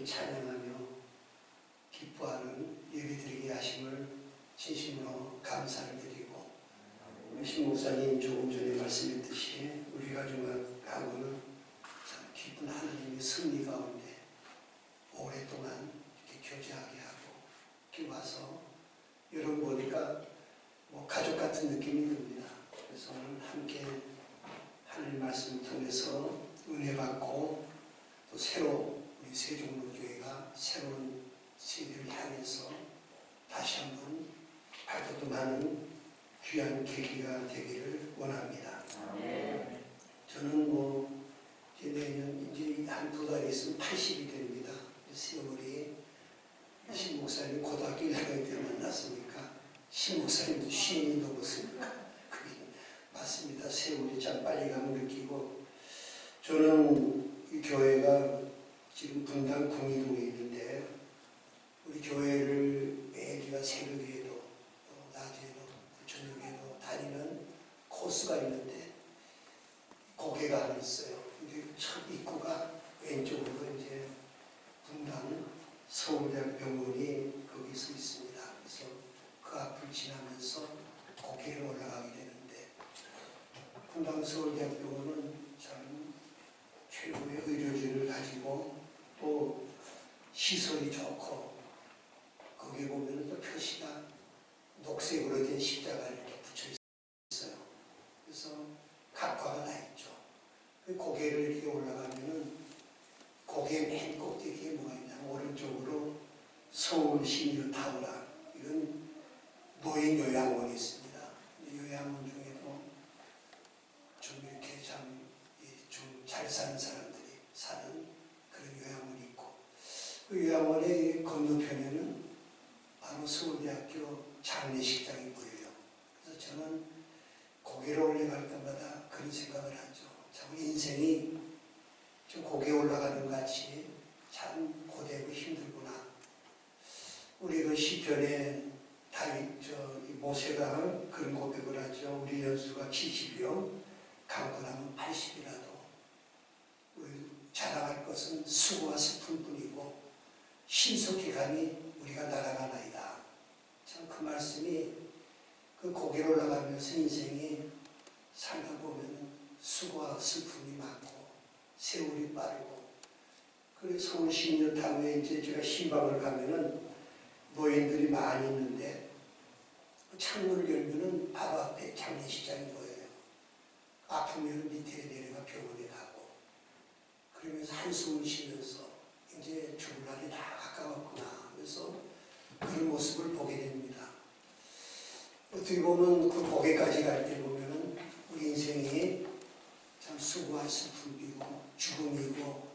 함께 찬양하며 기뻐하는 예배드리게 하심을 진심으로 감사를 드리고, 신 목사님 조금 전에 말씀했듯이 우리 가족하고는 참 기쁜 하나님의 승리 가운데 오랫동안 이렇게 교제하게 하고 이렇게 와서 여러분 보니까 가족 같은 느낌이 듭니다. 그래서 오늘 함께 하나님 말씀을 통해서 은혜 받고 또 새로 우리 세종로교회가 새로운 세대를 향해서 다시 한번 발돋움하는 귀한 계기가 되기를 원합니다. 저는 이제 내년 이제 한두 달 있으면 80이 됩니다. 세월이 신 목사님 고등학교 1학년 때 만났으니까 신 목사님도 50이 넘었으니까 그게 맞습니다. 세월이 참 빨리 가면 느끼고, 저는 이 교회가 지금 분당 공이동에 있는데 우리 교회를 매주가 새벽에도 낮에도 저녁에도 다니는 코스가 있는데 고개가 하나 있어요. 근데 첫 입구가 왼쪽으로 이제 분당 서울대학병원이 거기서 있습니다. 그래서 그 앞을 지나면서 고개를 올라가게 되는데, 분당 서울대학병원은 참 최고의 의료진을 가지고 또 시설이 좋고, 거기 보면 또 표시가 녹색으로 된 십자가 이렇게 붙여 있어요. 그래서 각과가 다 있죠. 고개를 이렇게 올라가면은 고개 맨 꼭대기에 뭐가 있냐면 오른쪽으로 서울 시니어 타워라, 이건 노인 요양원이 있습니다. 요양원 중에도 좀 이렇게 좀 잘 사는 사람들이 사는 그런 요양원이 있고, 그 요양원의 건너편에는 바로 서울대학교 장례식장이 보여요. 그래서 저는 고개를 올라갈 때마다 그런 생각을 하죠. 참 인생이 좀 고개 올라가는 것 같이 참 고되고 힘들구나. 우리 그 시편에 모세가 그런 고백을 하죠. 우리 연수가 70이요 강건하면 80이라도 자랑할 것은 수고와 슬픔뿐이고 신속히 가니 우리가 날아가나이다. 참 그 말씀이, 그 고개를 올라가면서 인생이 살다 보면 수고와 슬픔이 많고 세월이 빠르고, 그래서 서울 시니어타운에 이제 제가 시방을 가면은 노인들이 많이 있는데 창문을 열면은 바로 앞에 장례식장이 보여요. 아프면 밑에 내려가 병원에 가고, 그러면서 한숨을 쉬면서 이제 죽을 날이 다 가까웠구나. 그래서 그런 모습을 보게 됩니다. 어떻게 보면 그 고개까지 갈 때 보면은 우리 인생이 참 수고와 슬픔이고 죽음이고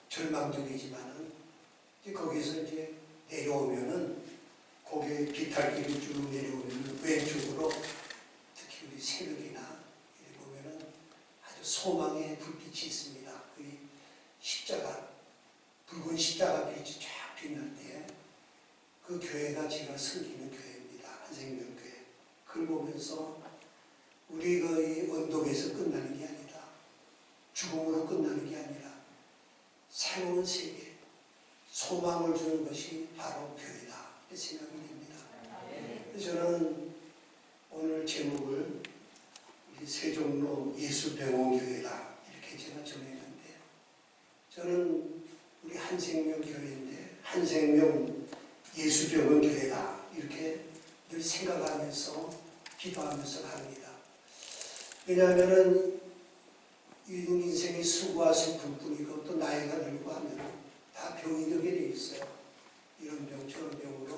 절망적이지만은 거기서 이제 내려오면은 고개 비탈길을 쭉 내려오면은 왼쪽으로 특히 우리 새벽이나 이렇게 보면은 아주 소망의 불빛이 있습니다. 그 십자가, 붉은 십자가 빛이 쫙 빛날 때 그 교회가 제가 섬기는 교회입니다. 한생명교회. 그걸 보면서 우리가 이 언덕에서 끝나는 게 아니라, 죽음으로 끝나는 게 아니라 새로운 세계, 소망을 주는 것이 바로 교회다, 이렇게 생각이 됩니다. 그래서 저는 오늘 제목을 세종로 예수병원교회다 이렇게 제가 정했는데, 저는 우리 한생명교회인데 한생명 예수병원교회다 이렇게 늘 생각하면서 기도하면서 갑니다. 왜냐하면 인생의 수고와 슬픔뿐이고 또 나이가 들고 하면 다 병이 들게 돼 있어요. 이런 병 저런 병으로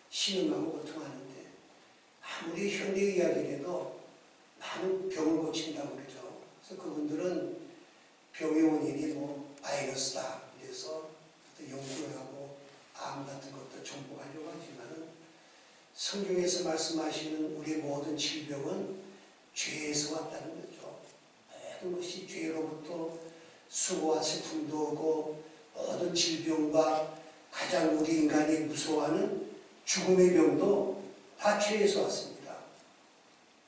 신음하고 고통하는데, 아무리 현대의학이라도 많은 병을 고친다고 그러죠. 그래서 그분들은 병의 원인이 바이러스다, 그래서 연구를 하고 암 같은 것도 정복하려고 하지만은, 성경에서 말씀하시는 우리 모든 질병은 죄에서 왔다는 거죠. 모든 것이 죄로부터 수고와 슬픔도 오고, 모든 질병과 가장 우리 인간이 무서워하는 죽음의 병도 다 죄에서 왔습니다.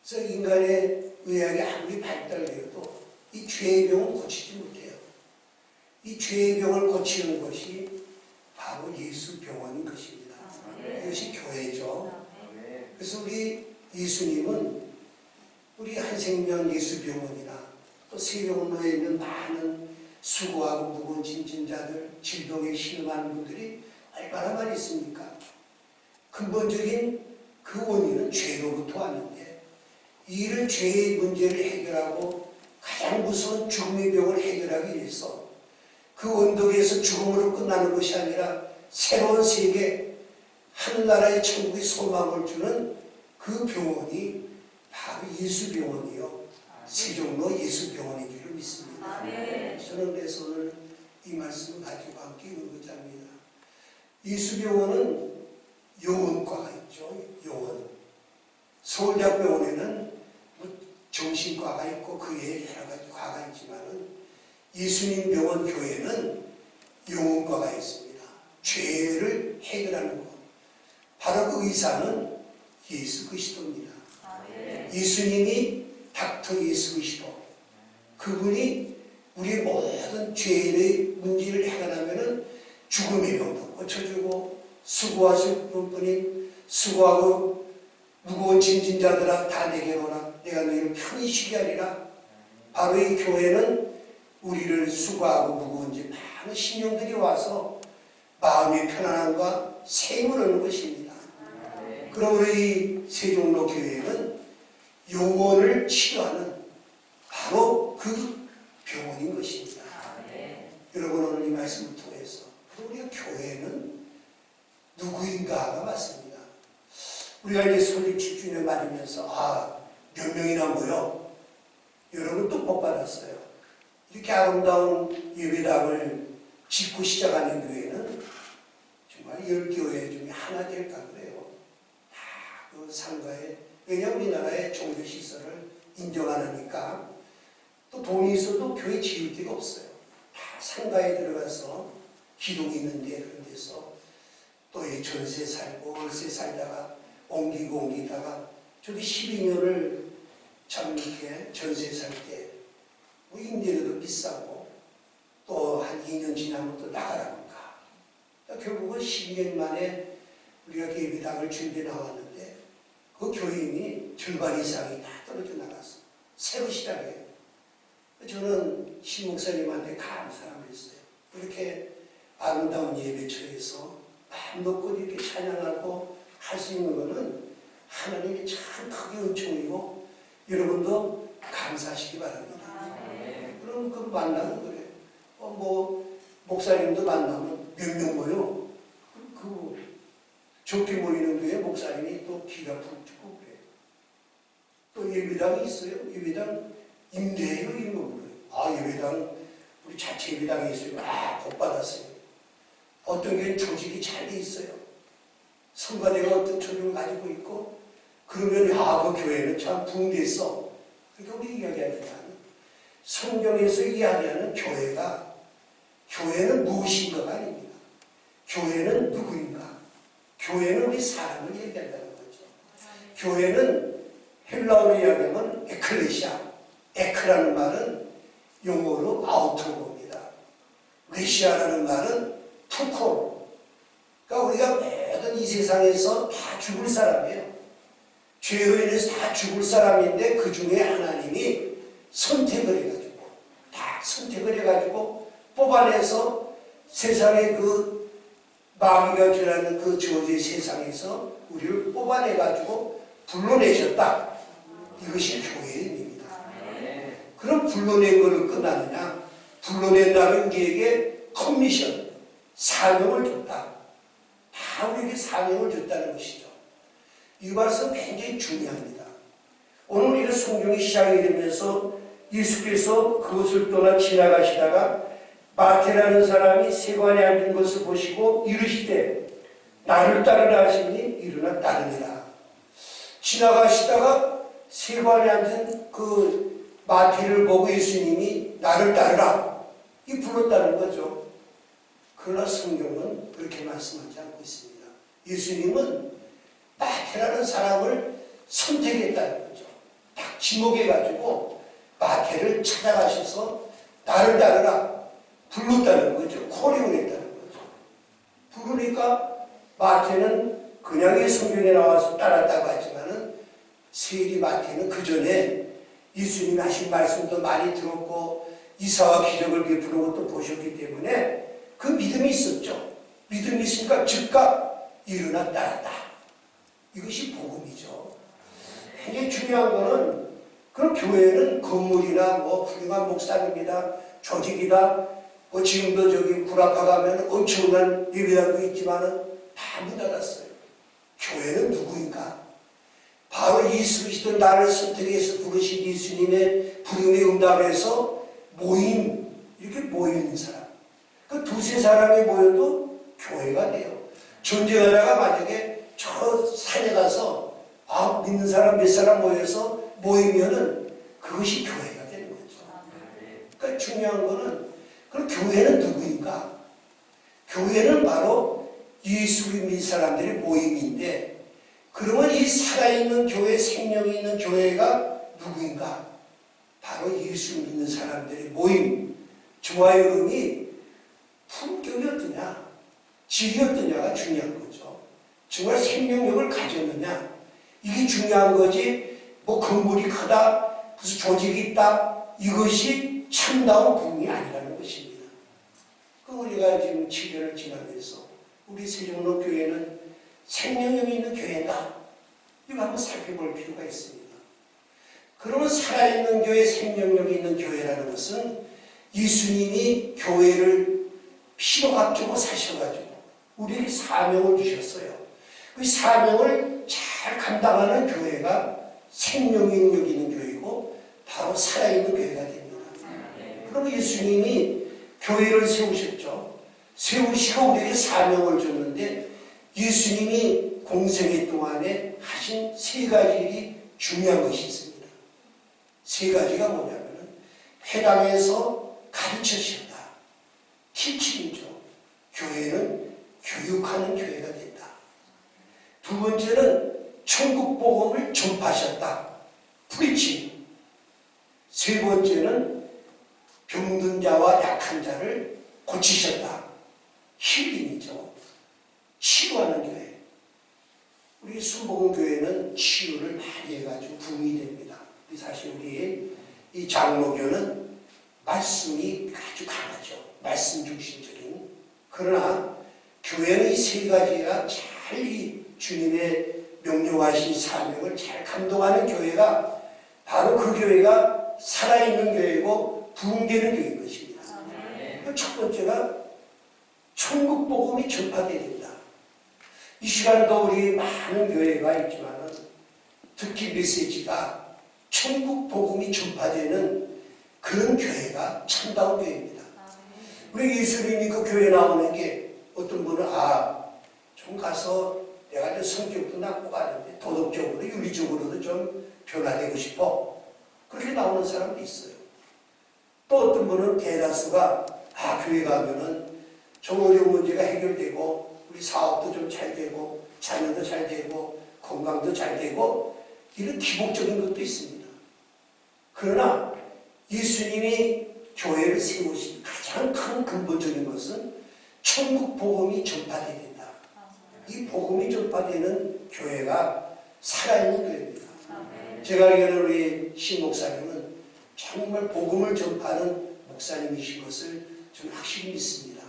그래서 인간의 의학이 아무리 발달되어도 이 죄의 병은 고치지 못해요. 이 죄의 병을 고치는 것이 바로 예수 병원인 것입니다. 이것이 교회죠. 그래서 우리 예수님은 우리 한생명 예수 병원이나 또 세종로에 있는 많은 수고하고 무거운 짐진 자들, 질병에 신음하는 분들이 얼마나 많이 있습니까? 근본적인 그 원인은 죄로부터 왔는데, 이런 죄의 문제를 해결하고 가장 무서운 죽음의 병을 해결하기 위해서 그 언덕에서 죽음으로 끝나는 것이 아니라 새로운 세계, 하늘나라의 천국의 소망을 주는 그 병원이 바로 예수병원이요, 세종로 예수병원인 줄 믿습니다. 저는 그래서 오늘 이 말씀을 가지고 함께 읽고자 합니다. 예수병원은 요원과가 있죠. 요원. 서울대학병원에는 정신과가 있고 그 외에 여러 가지 과가 있지만은 예수님 병원 교회는 요원과가 있습니다. 죄를 해결하는 것. 바로 그 의사는 예수 그리스도입니다. 예수님이 닥터 예수 그리스도. 그분이 우리의 모든 죄의 문제를 해결하면은 죽음의 병도 고쳐주고, 수고하실 분뿐인 수고하고 무거운 짐진 자들아 다 내게로 오라. 내가 너희를 편히 쉬게 하리라. 바로 이 교회는 우리를 수고하고 무거운 짐 많은 신령들이 와서 마음의 편안함과 샘을 얻는 것입니다. 그러므로 이 세종로 교회는 영혼을 치료하는 바로 그 병원인 것입니다. 여러분, 오늘 이 말씀을 통해서 우리가 교회는 누구인가가 맞습니다. 우리가 이제 설립 10주년 맞으면서 몇 명이나 모여? 여러분 또 복 받았어요. 이렇게 아름다운 예배당을 짓고 시작하는 교회는 정말 10교회 중에 하나 될까 그래요. 다 그 상가에, 왜냐하면 우리나라의 종교시설을 인정 안 하니까 또 돈이 있어도 교회 지을 데가 없어요. 다 상가에 들어가서 기둥이 있는데 그런 데서 또 전세 살고 월세 살다가 옮기다가 저도 12년을 참 이렇게 전세 살 때 뭐 임대료도 비싸고 또 한 2년 지나면 또 나가라고 가. 결국은 12년 만에 우리가 예배당을 준비해 나왔는데 그 교인이 절반 이상이 다 떨어져 나갔어. 새로 시작해요. 저는 신 목사님한테 감사함을 했어요. 이렇게 아름다운 예배처에서 마음 놓고 이렇게 찬양하고 할 수 있는 것은 하나님이 참 크게 은총이고 여러분도 감사하시기 바랍니다. 그럼 그 만나는 거래요. 뭐 목사님도 만나면 몇 명 모여? 그 좋게 모이는 데에 목사님이 또 기가 푹 죽고 그래요. 또 예배당이 있어요. 예배당 임대해요. 이런 거 물어요. 예배당 우리 자체 예배당이 있어요. 복 받았어요. 어떤 게 조직이 잘 돼 있어요. 성가대가 어떤 조직을 가지고 있고, 그러면 그 교회는 참 붕괴했어. 그러니까 우리 이야기하지만 성경에서 이야기하는 교회는 무엇인가가 아닙니다. 교회는 누구인가? 교회는 우리 사람을 얘기한다는 거죠. 교회는 헬라어로 이야기하면 에클레시아. 에크라는 말은 영어로 아우토로입니다. 레시아라는 말은 투콜. 그러니까 우리가 모든 이 세상에서 다 죽을 사람이에요. 죄로 인해서 다 죽을 사람인데 그 중에 하나님이 선택을 해가지고 뽑아내서 세상의 그 마귀가 죄라는 그 저주의 세상에서 우리를 뽑아내가지고 불러내셨다. 이것이 교회의 의미입니다. 그럼 불러낸 걸로 끝나느냐? 불러낸 다음에 우리에게 커미션, 사명을 줬다. 다 우리에게 사명을 줬다는 것이죠. 이 말씀 굉장히 중요합니다. 오늘 우리가 성경이 시작이 되면서 예수께서 그것을 떠나 지나가시다가 마태라는 사람이 세관에 앉은 것을 보시고 이르시되 나를 따르라 하시니 일어나 따르니라. 지나가시다가 세관에 앉은 그 마태를 보고 예수님이 나를 따르라 이 불렀다는 거죠. 그러나 성경은 그렇게 말씀하지 않고 있습니다. 예수님은 마태라는 사람을 선택했다는 거죠. 딱 지목해가지고 마태를 찾아가셔서 나를 따르라 불렀다는 거죠. 코리온했다는 거죠. 부르니까 마태는 그냥 이 성경에 나와서 따랐다고 하지만은 세리 마태는 그 전에 예수님이 하신 말씀도 많이 들었고 이사와 기적을 베푸는 것도 보셨기 때문에 그 믿음이 있었죠. 믿음이 있으니까 즉각 일어나 따랐다. 이것이 복음이죠. 굉장히 중요한 거는 그런 교회는 건물이나 뭐 훌륭한 목사님이다, 조직이다, 뭐 지금도 저기 구라파 가면 엄청난 예배당도 있지만은 다 문 닫았어요. 교회는 누구인가? 바로 예수 그리스도 나를 선택해서 부르신 예수님의 부름에 응답해서 이렇게 모이는 사람. 그 두세 사람이 모여도 교회가 돼요. 전쟁하다가 만약에 저 산에 가서 믿는 사람 몇 사람 모이면은 그것이 교회가 되는 거죠. 그러니까 중요한 거는 그럼 교회는 누구인가? 교회는 바로 예수 믿는 사람들의 모임인데 그러면 이 살아있는 교회, 생명이 있는 교회가 누구인가? 바로 예수 믿는 사람들의 모임. 저와 여러분이 품격이 어떠냐, 질이 어떠냐가 중요한 거죠. 정말 생명력을 가졌느냐, 이게 중요한 거지. 뭐 건물이 크다, 무슨 조직이 있다, 이것이 참다운 부흥이 아니라는 것입니다. 그 우리가 지금 7년을 지나면서 우리 세종로 교회는 생명력이 있는 교회인가? 이거 한번 살펴볼 필요가 있습니다. 그러면 살아있는 교회, 생명력이 있는 교회라는 것은 예수님이 교회를 피로각적으로 사셔가지고 우리에게 사명을 주셨어요. 그 사명을 잘 감당하는 교회가 생명력 있는 교회이고 바로 살아있는 교회가 됩니다. 그럼 예수님이 교회를 세우셨죠. 세우시고 우리에게 사명을 줬는데 예수님이 공생애 동안에 하신 세 가지 일이 중요한 것이 있습니다. 세 가지가 뭐냐면 회당에서 가르치셨다. 티칭이죠. 교회는 교육하는 교회가 됐다. 두 번째는 천국 복음을 전파하셨다. 프리칭. 세 번째는 병든 자와 약한 자를 고치셨다. 힐링이죠. 치유하는 교회. 우리 순복음교회는 치유를 많이 해가지고 부흥이 됩니다. 사실 우리 이 장로교는 말씀이 아주 강하죠. 말씀 중심적인. 그러나 교회는 이 세 가지가 잘 이 주님의 명령하신 사명을 잘 감동하는 교회가 바로 그 교회가 살아있는 교회고 부흥되는 교회인 것입니다. 첫 번째가 천국 복음이 전파되어야 된다. 이 시간도 우리 많은 교회가 있지만 특히 메시지가 천국 복음이 전파되는 그런 교회가 참다운 교회입니다. 우리 예수님이 그 교회 나오는 게 어떤 분은 좀 가서 내가 성격도 낮고 가는데 도덕적으로 윤리적으로도 좀 변화되고 싶어. 그렇게 나오는 사람도 있어요. 또 어떤 분은 대다수가 교회 가면은 좀 어려운 문제가 해결되고 우리 사업도 좀 잘 되고 자녀도 잘 되고 건강도 잘 되고 이런 기복적인 것도 있습니다. 그러나 예수님이 교회를 세우신 가장 큰 근본적인 것은 천국 복음이 전파되어야 된다. 이 복음이 전파되는 교회가 살아있는 교회입니다. 제가 알기로는 우리 신 목사님은 정말 복음을 전파하는 목사님이신 것을 저는 확실히 믿습니다.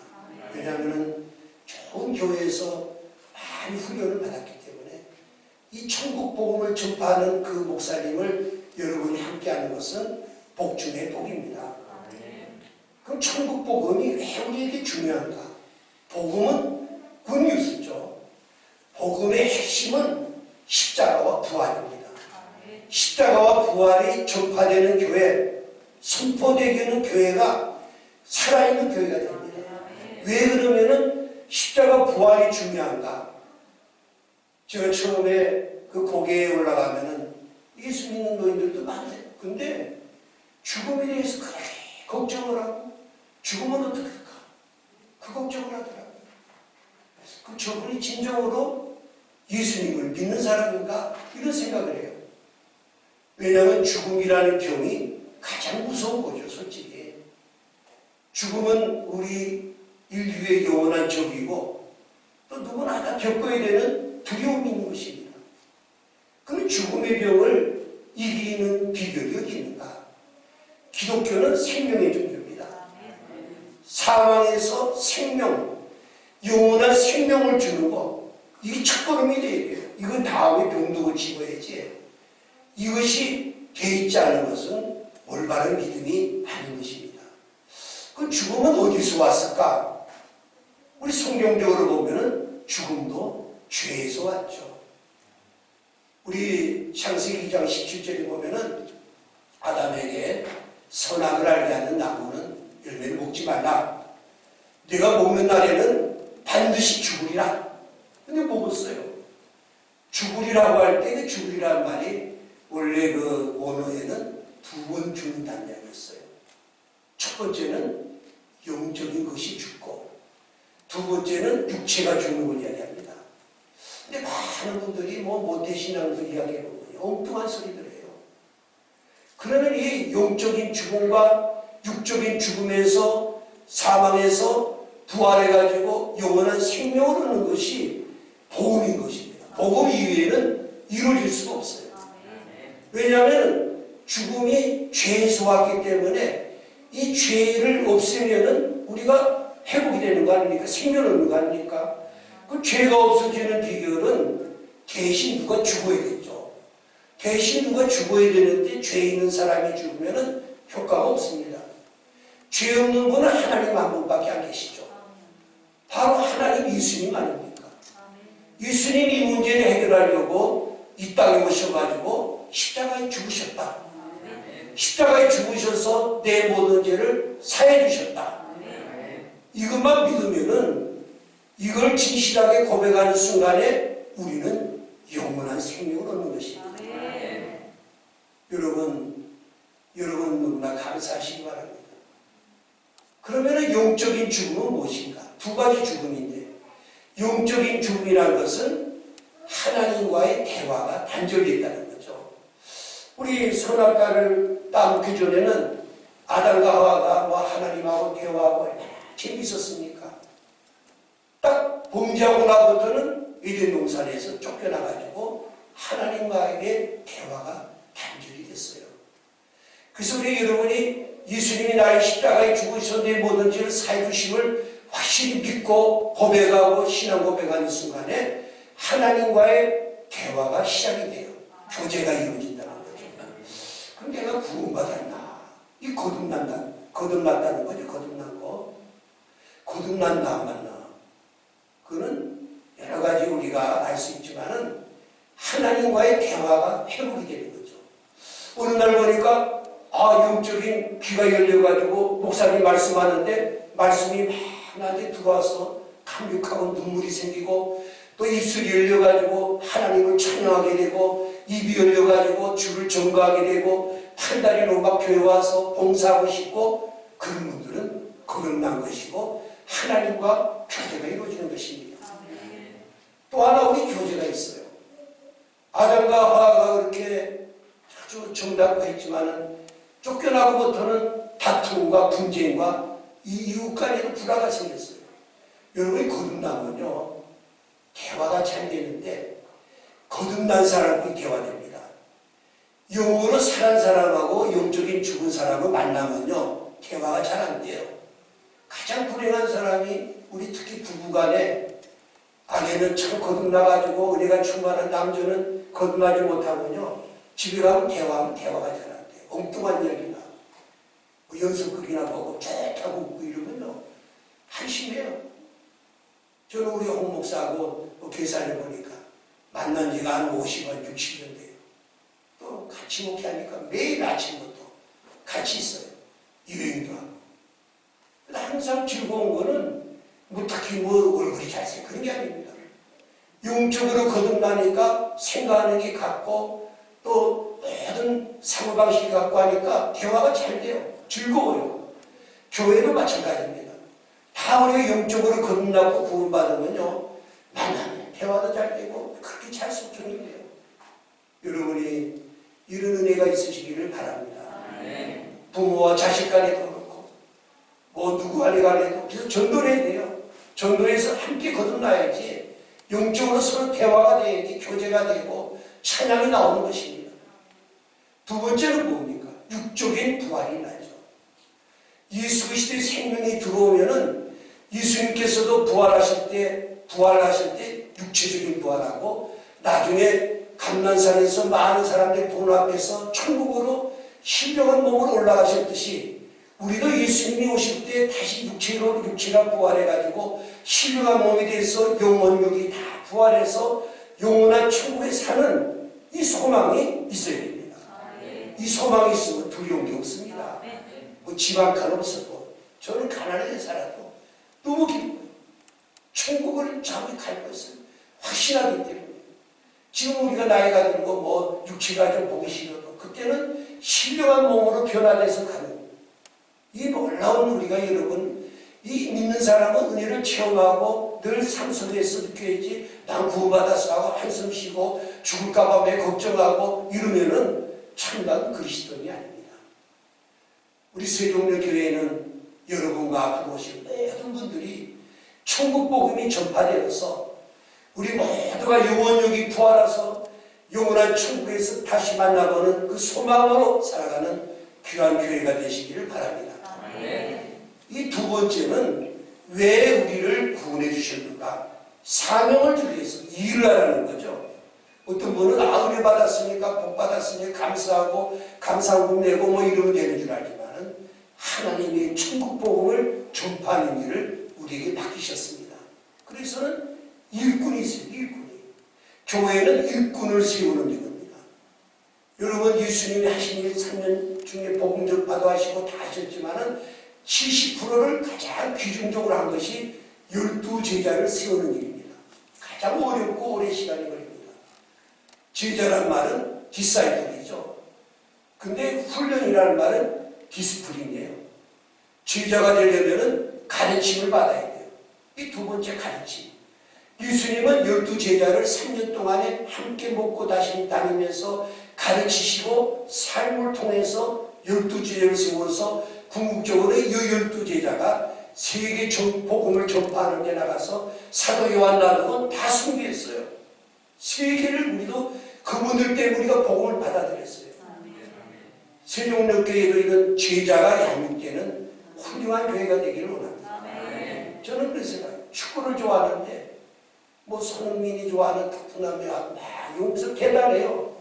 왜냐하면 좋은 교회에서 많이 훈련을 받았기 때문에 이 천국 복음을 전파하는 그 목사님을 여러분이 함께하는 것은 복 중의 복입니다. 그럼 천국 복음이 왜 우리에게 중요한가? 복음은 굿뉴스죠. 복음의 핵심은 십자가와 부활입니다. 십자가와 부활이 전파되는 교회, 선포되는 교회가 살아있는 교회가 됩니다. 왜 그러면은 십자가 부활이 중요한가? 제가 처음에 그 고개에 올라가면은 예수 믿는 노인들도 많아요. 근데 죽음에 대해서 그렇게 걱정을 하고 죽으면 어떡할까? 그 걱정을 하더라고요. 그럼 저분이 진정으로 예수님을 믿는 사람인가? 이런 생각을 해요. 왜냐하면 죽음이라는 병이 가장 무서운 거죠, 솔직히. 죽음은 우리 인류의 영원한 적이고 또 누구나 다 겪어야 되는 두려움이 있는 것입니다. 그럼 죽음의 병을 이기는 비결이 어디 있는가? 기독교는 생명의 종교입니다. 사망에서 생명, 영원한 생명을 주는 거, 이게 첫걸음이 돼야 돼요. 이건 다음에 병독을 집어야지. 이것이 돼 있지 않은 것은 올바른 믿음이 아닌 것입니다. 그 죽음은 어디서 왔을까? 우리 성경적으로 보면은 죽음도 죄에서 왔죠. 우리 창세기 2장 17절에 보면은 아담에게 선악을 알게 하는 나무는 열매를 먹지 말라. 네가 먹는 날에는 반드시 죽으리라. 근데 먹었어요. 죽으리라고 할 때 그 죽으리라는 말이 원래 그 원어에는 두 번 죽는다는 이야기였어요. 첫 번째는 영적인 것이 죽고 두 번째는 육체가 죽는 걸 이야기합니다. 근데 많은 분들이 모태신앙을 이야기해보면 엉뚱한 소리들 해요. 그러면 이 영적인 죽음과 육적인 죽음에서 사망에서 부활해가지고 영원한 생명을 얻는 것이 복음인 것입니다. 복음 이외에는 이루어질 수가 없어요. 왜냐하면 죽음이 죄에서 왔기 때문에 이 죄를 없애면은 우리가 회복이 되는 거 아닙니까? 생명을 얻는 거 아닙니까? 그 죄가 없어지는 비결은 대신 누가 죽어야겠죠. 대신 누가 죽어야 되는데 죄 있는 사람이 죽으면은 효과가 없습니다. 죄 없는 분은 하나님 한 분밖에 안 계시죠. 바로 하나님 예수님 아닙니까? 예수님이 이 문제를 해결하려고 이 땅에 오셔가지고 십자가에 죽으셨다. 십자가에 죽으셔서 내 모든 죄를 사해 주셨다. 이것만 믿으면은 이걸 진실하게 고백하는 순간에 우리는 영원한 생명을 얻는 것입니다. 여러분 누구나 감사하시기 바랍니다. 그러면 영적인 죽음은 무엇인가? 두 가지 죽음인데, 영적인 죽음이라는 것은 하나님과의 대화가 단절되어 있다는 거죠. 우리 선악과를 따먹기 전에는 아담과 하와가 하나님하고 대화하고 얼마나 재밌었습니까? 딱 범죄하고 나부터는 에덴 동산에서 쫓겨나가지고 하나님과의 대화가 단절이 됐어요. 그래서 우리 여러분이 예수님이 나의 십자가에 죽으셔서 내 모든 죄를 사해 주심을 확실히 믿고 고백하고 신앙 고백하는 순간에 하나님과의 대화가 시작이 돼요. 교제가 이루어진다는 거죠. 그럼 내가 구원받았나? 이 거듭났다는 거죠. 거듭난 거. 거듭났나 안 맞나? 그거는 여러 가지 우리가 알 수 있지만은 하나님과의 대화가 회복이 되는 거죠. 어느 날 보니까 영적인 귀가 열려가지고 목사님이 말씀하는데 말씀이 막 나한테 들어와서 감격하고 눈물이 생기고 또 입술이 열려가지고 하나님을 찬양하게 되고 입이 열려가지고 주를 전가하게 되고 팔다리로 막 교회 와서 봉사하고 싶고 그런 분들은 거듭난 것이고 하나님과 교제가 이루어지는 것입니다. 또 하나 우리 교제가 있어요. 아담과 하와가 그렇게 아주 정답화했지만은 쫓겨나고부터는 다툼과 분쟁과 이웃 간에도 불화가 생겼어요. 여러분이 거듭나면요 대화가 잘 되는데 거듭난 사람이 대화됩니다. 영으로 살은 사람하고 영적인 죽은 사람을 만나면요 대화가 잘 안 돼요. 가장 불행한 사람이 우리 특히 부부간에 아내는 참 거듭나가지고 은혜가 충만한 남자는 거듭나지 못하면요 집에 가면 대화가 잘 안 돼요. 엉뚱한 이야기나 연습극이나 보고 좋다고 웃고 이러면요 한심해요. 저는 우리 홍 목사하고 계산해 보니까 만난 지가 한 50년, 60년 돼요. 또 같이 목회하니까 매일 아침부터 같이 있어요. 여행도 하고. 항상 즐거운 거는 특히 얼굴이 잘생긴 그런 게 아닙니다. 영적으로 거듭나니까 생각하는 게 같고 또 모든 사고방식이 같고 하니까 대화가 잘 돼요. 즐거워요. 교회도 마찬가지입니다. 다 우리가 영적으로 거듭나고 구원받으면요 만나면 대화도 잘 되고 그렇게 잘 소통이 돼요. 여러분이 이런 은혜가 있으시기를 바랍니다. 부모와 자식 간에도 그렇고 누구 간에도 그래서 전도를 해야 돼요. 전도해서 함께 거듭나야지 영적으로 서로 대화가 돼야지 교제가 되고 찬양이 나오는 것입니다. 두 번째는 뭡니까? 육적인 부활이 나죠. 예수 그리스도의 생명이 들어오면은 예수님께서도 부활하실 때 육체적인 부활하고 나중에 감난산에서 많은 사람들이 보는 앞에서 천국으로 신령한 몸으로 올라가셨듯이 우리도 예수님이 오실 때 다시 육체가 부활해가지고 신령한 몸이 돼서 영혼육이 다 부활해서 영원한 천국에 사는 이 소망이 있어야 됩니다. 이 소망이 있으면 두려운 게 없습니다. 뭐 집안칼 없어도 저는 가난하게 살아도 너무 기뻐요. 천국을 잠이 갈 것을 확신하기 때문에 지금 우리가 나이가 들고 뭐 육체가 좀 보기 싫어도 그때는 신령한 몸으로 변화돼서 가는 이 놀라운 우리가 여러분 이 믿는 사람은 은혜를 체험하고 늘 삶 속에서 느껴야지 난 구원받았어 하고 한숨 쉬고 죽을까봐 매 걱정하고 이러면은 참된 그리스도인이 아닙니다. 우리 세종교회에는 여러분과 앞으로 오실 모든 분들이 천국 복음이 전파되어서 우리 모두가 영혼육이 부활해서 영원한 천국에서 다시 만나보는 그 소망으로 살아가는 귀한 교회가 되시기를 바랍니다. 이 두 번째는 왜 우리를 구원해 주셨는가? 사명을 주기 위해서 일을 하라는 거죠. 어떤 분은 은혜 받았으니까 복 받았으니까 감사하고 감사금 내고 뭐 이러면 되는 줄 알지만은 하나님의 천국 복음을 전파하는 일을 우리에게 맡기셨습니다. 그래서는 일꾼이 있어요. 일꾼이. 교회는 일꾼을 세우는 겁니다. 여러분 예수님이 하신 일 3년 중에 복음 전파도 하시고 다 하셨지만은 70%를 가장 귀중적으로 한 것이 12제자를 세우는 일입니다. 가장 어렵고 오랜 시간이 걸립니다. 제자란 말은 디사이플이죠. 근데 훈련이라는 말은 디스플린이에요. 제자가 되려면 가르침을 받아야 돼요. 이 두 번째 가르침. 예수님은 12제자를 3년 동안에 함께 먹고 다니면서 가르치시고 삶을 통해서 12제자를 세워서 궁극적으로 이 12제자가 세계 복음을 전파하는 데 나가서 사도 요한 나누고 다 숭배했어요. 세계를 우리도 그분들 때문에 우리가 복음을 받아들였어요. 세종역교회도 이런 제자가 양육되는 훌륭한 교회가 되기를 원합니다. 저는 그래서 축구를 좋아하는데 뭐 손흥민이 좋아하는 토트넘이 막 여기서 대단해요.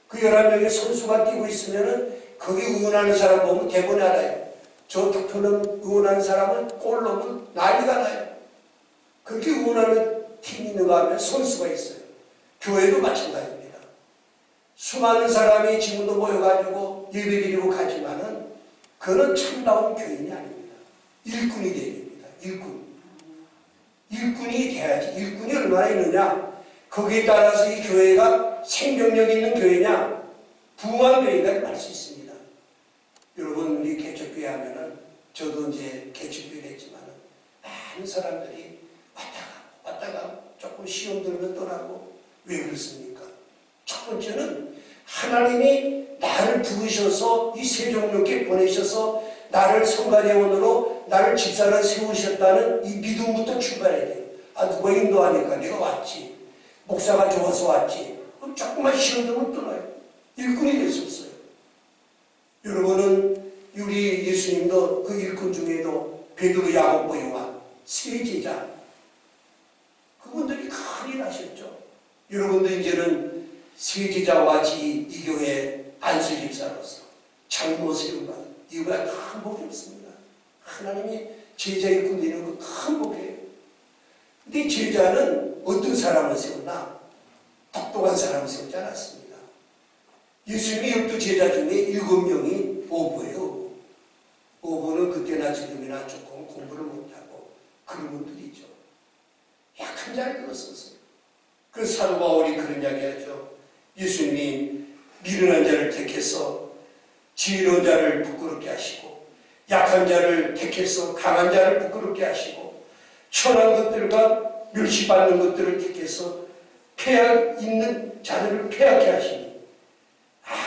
그 11명의 선수가 뛰고 있으면은 거기 응원하는 사람 보면 대본에 알아요. 저 토트넘 응원하는 사람은 골 넣으면 난리가 나요. 그렇게 응원하는 팀이 있는가 하면 선수가 있어요. 교회도 마찬가지입니다. 수많은 사람이 지금도 모여가지고 예배드리고 가지만은 그는 참다운 교인이 아닙니다. 일꾼이 되어야 됩니다. 일꾼이 돼야지. 일꾼이 얼마나 있느냐? 거기에 따라서 이 교회가 생명력 있는 교회냐, 부흥한 교회가 할 수 있습니다. 여러분, 우리 개척교회 하면은, 저도 이제 개척교회를 했지만은, 많은 사람들이 왔다가 조금 시험 들면 떠나고, 왜 그렇습니까? 첫 번째는 하나님이 나를 부르셔서 이 세종역에 보내셔서 나를 성가대원으로 나를 집사를 세우셨다는 이 믿음부터 출발해야 돼요. 아, 누가 인도하니까 내가 왔지. 목사가 좋아서 왔지. 그럼 조금만 시험 들면 떠나요. 일꾼이 될 수 없어요. 여러분은 우리 예수님도 그 일꾼 중에도 베드로, 야고보, 요한 세 제자 그분들이 큰일 하셨죠. 여러분도 이제는 세 제자와 같이 이 교회 안수 집사로서 장모 세움받은 이거야 큰 복이 없습니다. 하나님이 제자 일꾼 되는 거 큰 복이에요. 근데 제자는 어떤 사람을 세웠나? 똑똑한 사람을 세우지 않았습니다. 예수님이 12제자 중에 7명이 오보예요. 오보는 그때나 지금이나 조금 공부를 못하고 그런 분들이 있죠. 약한 자를 들었었어요. 그래서 사도 바울이 그런 이야기 하죠. 예수님이 미련한 자를 택해서 지혜로운 자를 부끄럽게 하시고 약한 자를 택해서 강한 자를 부끄럽게 하시고 천한 것들과 멸시받는 것들을 택해서 폐악 있는 자들을 폐악해 하시니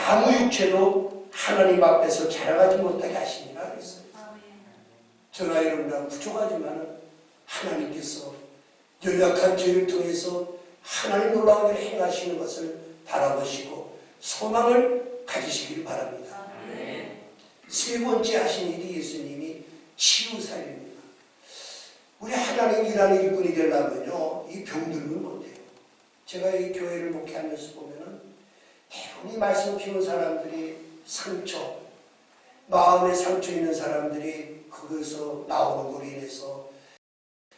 아무 육체도 하나님 앞에서 자랑하지 못하게 하시니라 그랬어요. 저나 여러분은 부족하지만 하나님께서 연약한 저희를 통해서 하나님 놀라운 일을 행하시는 것을 바라보시고 소망을 가지시기를 바랍니다. 세 번째 하신 일이 예수님이 치유살입니다. 우리 하나님 일하는 일꾼이 되려면요, 이 병들면 못해요. 제가 이 교회를 목회하면서 보면은 대부분 이 말씀 피운 사람들이 상처, 마음에 상처 있는 사람들이 거기서 나오는 걸로 인해서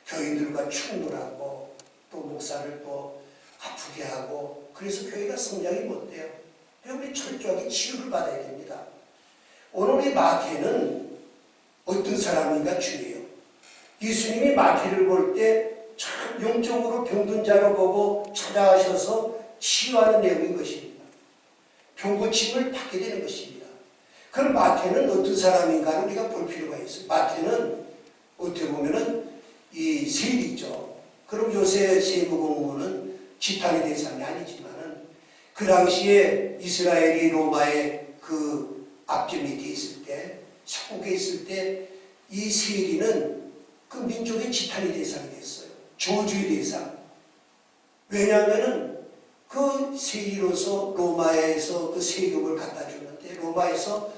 교인들과 충돌하고 또 목사를 또 아프게 하고 그래서 교회가 성장이 못돼요. 우리 철저하게 치유를 받아야 됩니다. 오늘 이 마태는 어떤 사람인가 중요해요. 예수님이 마태를 볼 때 참 영적으로 병든 자로 보고 찾아가셔서 치유하는 내용인 것입니다. 병고침을 받게 되는 것입니다. 그럼 마태는 어떤 사람인가를 우리가 볼 필요가 있어요. 마태는 어떻게 보면은 이 세리죠. 그럼 요새 세부 공무는 지탄의 대상이 아니지만은 그 당시에 이스라엘이 로마의 그 압제 밑에 있을 때, 속국에 있을 때 이 세리는 그 민족의 지탄의 대상이 됐어요. 저주의 대상. 왜냐하면은 그 세리로서 로마에서 그 세금을 갖다 주는데 로마에서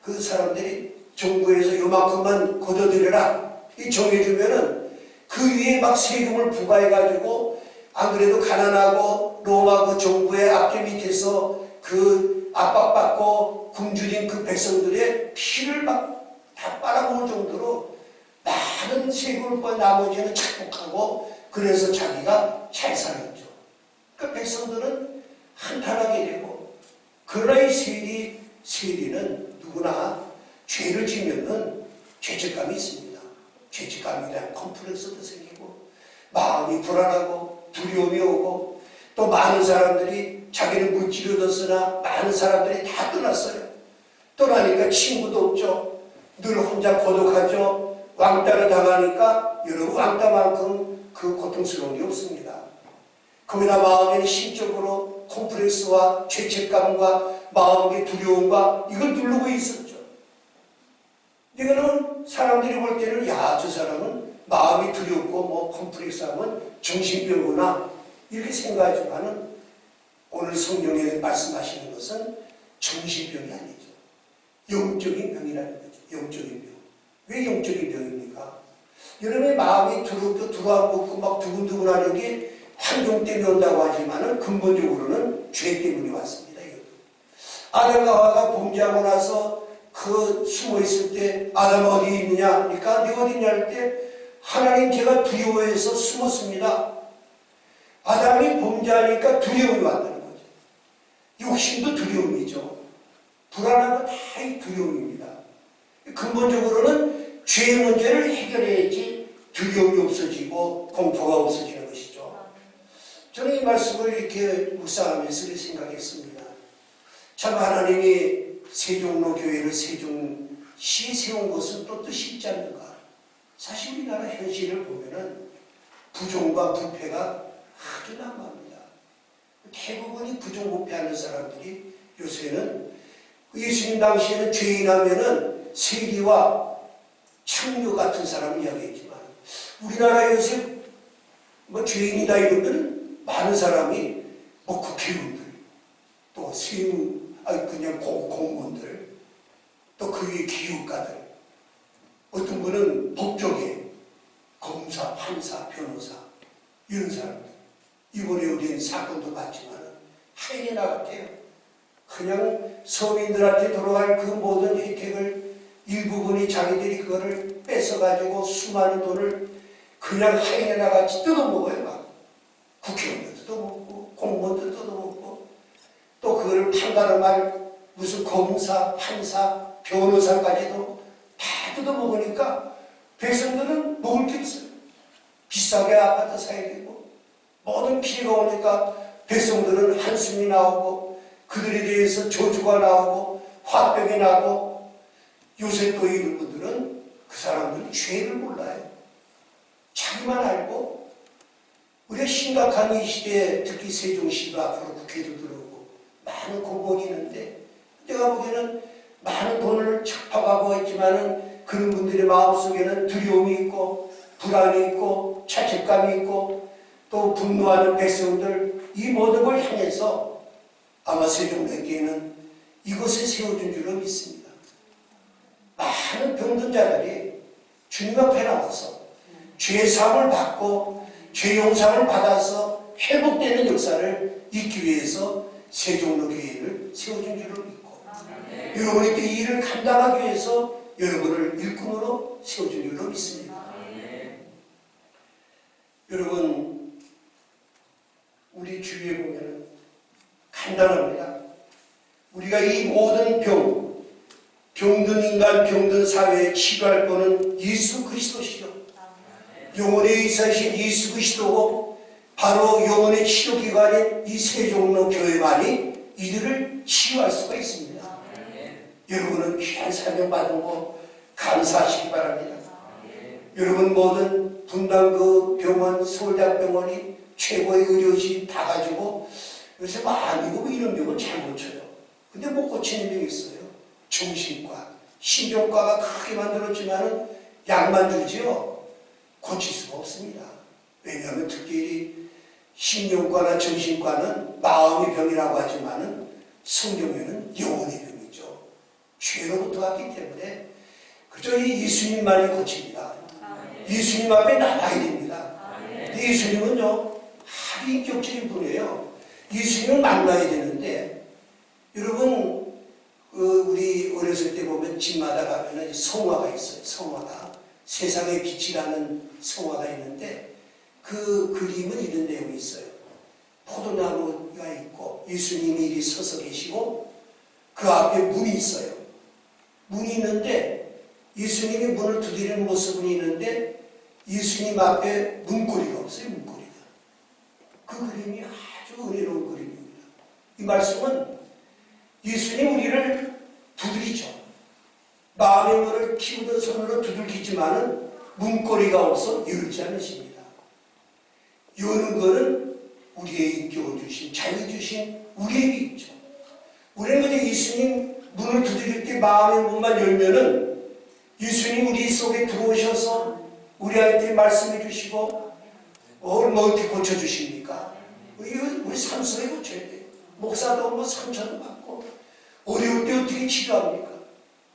그 사람들이 정부에서 요만큼만 걷어들여라 이 정해주면은 그 위에 막 세금을 부과해가지고 안 그래도 가난하고 로마 그 정부의 압제 밑에서 그 압박받고 굶주린 그 백성들의 피를 막 다 빨아먹을 정도로 많은 세금을 빠 나머지는 착복하고 그래서 자기가 잘 살았죠. 그 백성들은 한탄하게 되고 그러나 이 세리는 누구나 죄를 지면은 죄책감이 있습니다. 죄책감에 대한 컴플렉스도 생기고 마음이 불안하고 두려움이 오고 또 많은 사람들이 자기는 물질을 얻었으나 많은 사람들이 다 떠났어요. 떠나니까 친구도 없죠. 늘 혼자 고독하죠. 왕따를 당하니까 여러분 왕따만큼 그 고통스러운 게 없습니다. 거기다 마음에는 심적으로 콤플렉스와 죄책감과 마음의 두려움과 이걸 누르고 있었죠. 이거는 사람들이 볼 때는 야, 저 사람은 마음이 두렵고 뭐 콤플렉스하면 정신병이구나 이렇게 생각하지만은 오늘 성경에 말씀하시는 것은 정신병이 아니죠. 영적인 병이라는 거죠. 영적인 병. 왜 영적인 병입니까? 여러분의 마음이 두렵고 두려워하고 막 두근두근하는 게 환경 때문에 온다고 하지만은 근본적으로는 죄 때문에 왔습니다. 이것도. 아담과 하와가 범죄하고 나서 그 숨어 있을 때 아담 어디 있느냐? 그러니까 네가 어디 있냐 할 때 하나님 제가 두려워해서 숨었습니다. 아담이 범죄하니까 두려움이 왔다는 거죠. 욕심도 두려움이죠. 불안한 건 다 이 두려움입니다. 근본적으로는 죄의 문제를 해결해야지 두려움이 없어지고 공포가 없어지는 것이죠. 저는 이 말씀을 이렇게 묵상하면서 이렇게 생각했습니다. 참 하나님이 세종로 교회를 세종시 세운 것은 또 뜻이 있지 않는가. 사실 우리나라 현실을 보면은 부정과 부패가 아주 난무합니다. 대부분이 부정부패하는 사람들이 요새는 예수님 당시에는 죄인하면은 세리와 창녀 같은 사람을 이야기했지만 우리나라 요새 뭐 죄인이다 이러면 많은 사람이 뭐 국회의원들 또 그냥 공무원들 또 그 위에 기업가들 어떤 분은 법조계 검사, 판사, 변호사 이런 사람들 이번에 우리는 사건도 봤지만 하이에나 같아요. 그냥 서민들한테 돌아갈 그 모든 혜택을 일부분이 자기들이 그거를 뺏어가지고 수많은 돈을 그냥 하이에나 같이 뜯어먹어요. 막 국회의원도 뜯어먹고 공무원도 뜯어먹고 또 그거를 판가름 말 무슨 검사, 판사, 변호사까지도 다 뜯어먹으니까 백성들은 먹을 게 없어요. 비싸게 아파트 사야 되고 모든 피해가 오니까 백성들은 한숨이 나오고 그들에 대해서 저주가 나오고 화병이 나고 요새 또 이런 분들은 그 사람들은 죄를 몰라요. 자기만 알고 우리가 심각한 이 시대에 특히 세종시가 앞으로 국회도 들어오고 많은 공무원이 있는데 내가 보기에는 많은 돈을 착박하고 있지만은 그런 분들의 마음속에는 두려움이 있고 불안이 있고 자책감이 있고 또 분노하는 백성들, 이 모든 걸 향해서 아마 세종대교회는 이것을 세워준 줄로 믿습니다. 많은 병든 자들이 주님 앞에 나와서 죄사함을 받고 죄용상을 받아서 회복되는 역사를 있기 위해서 세종로교회를 세워준 줄로 믿고, 여러분이 또 이 일을 감당하기 위해서 여러분을 일꾼으로 세워준 줄로 믿습니다. 여러분, 우리 주위에 보면 간단합니다. 우리가 이 모든 병든 인간, 병든 사회에 치료할 분은 예수 그리스도시죠. 영혼의 의사이신 예수 그리스도고, 바로 영혼의 치료기관인 이 세종로 교회만이 이들을 치유할 수가 있습니다. 여러분은 귀한 사명 받은 거 감사하시기 바랍니다. 여러분 모든 분당 그 병원, 서울대학병원이 최고의 의료진 다 가지고 요새 아니고 이런 병은 잘 고쳐요. 근데 못 고치는 병이 있어요. 정신과, 신경과가 크게 만들었지만 약만 주지요. 고칠 수가 없습니다. 왜냐하면 특히 신경과나 정신과는 마음의 병이라고 하지만 성경에는 영혼의 병이죠. 죄로부터 왔기 때문에 그저 이 예수님만이 고칩니다. 예수님 앞에 나와야 됩니다. 근데 예수님은요, 아주 인격적인 분이에요. 예수님을 만나야 되는데, 여러분, 우리 어렸을 때 보면 집마다 가면은 성화가 있어요. 성화가. 세상의 빛이라는 성화가 있는데, 그 그림은 이런 내용이 있어요. 포도나무가 있고, 예수님이 이리 서서 계시고, 그 앞에 문이 있어요. 문이 있는데, 예수님이 문을 두드리는 모습이 있는데, 예수님 앞에 문고리가 없어요. 문고리가. 그 그림이 아주 은혜로운 그림입니다. 이 말씀은 예수님 우리를 두드리죠. 마음의 문을 키우던 손으로 두들기지만은 문고리가 없어 열지 않으십니다. 여는 것은 우리에게 주신, 자유 주신 우리에게 있죠. 우리는 그냥 예수님 문을 두드릴 때 마음의 문만 열면은 예수님 우리 속에 들어오셔서 우리한테 말씀해 주시고, 뭐 어떻게 고쳐주십니까? 우리 삶 속에 고쳐야 돼요. 목사도 뭐 상처도 받고, 어려울 때 어떻게 치료합니까?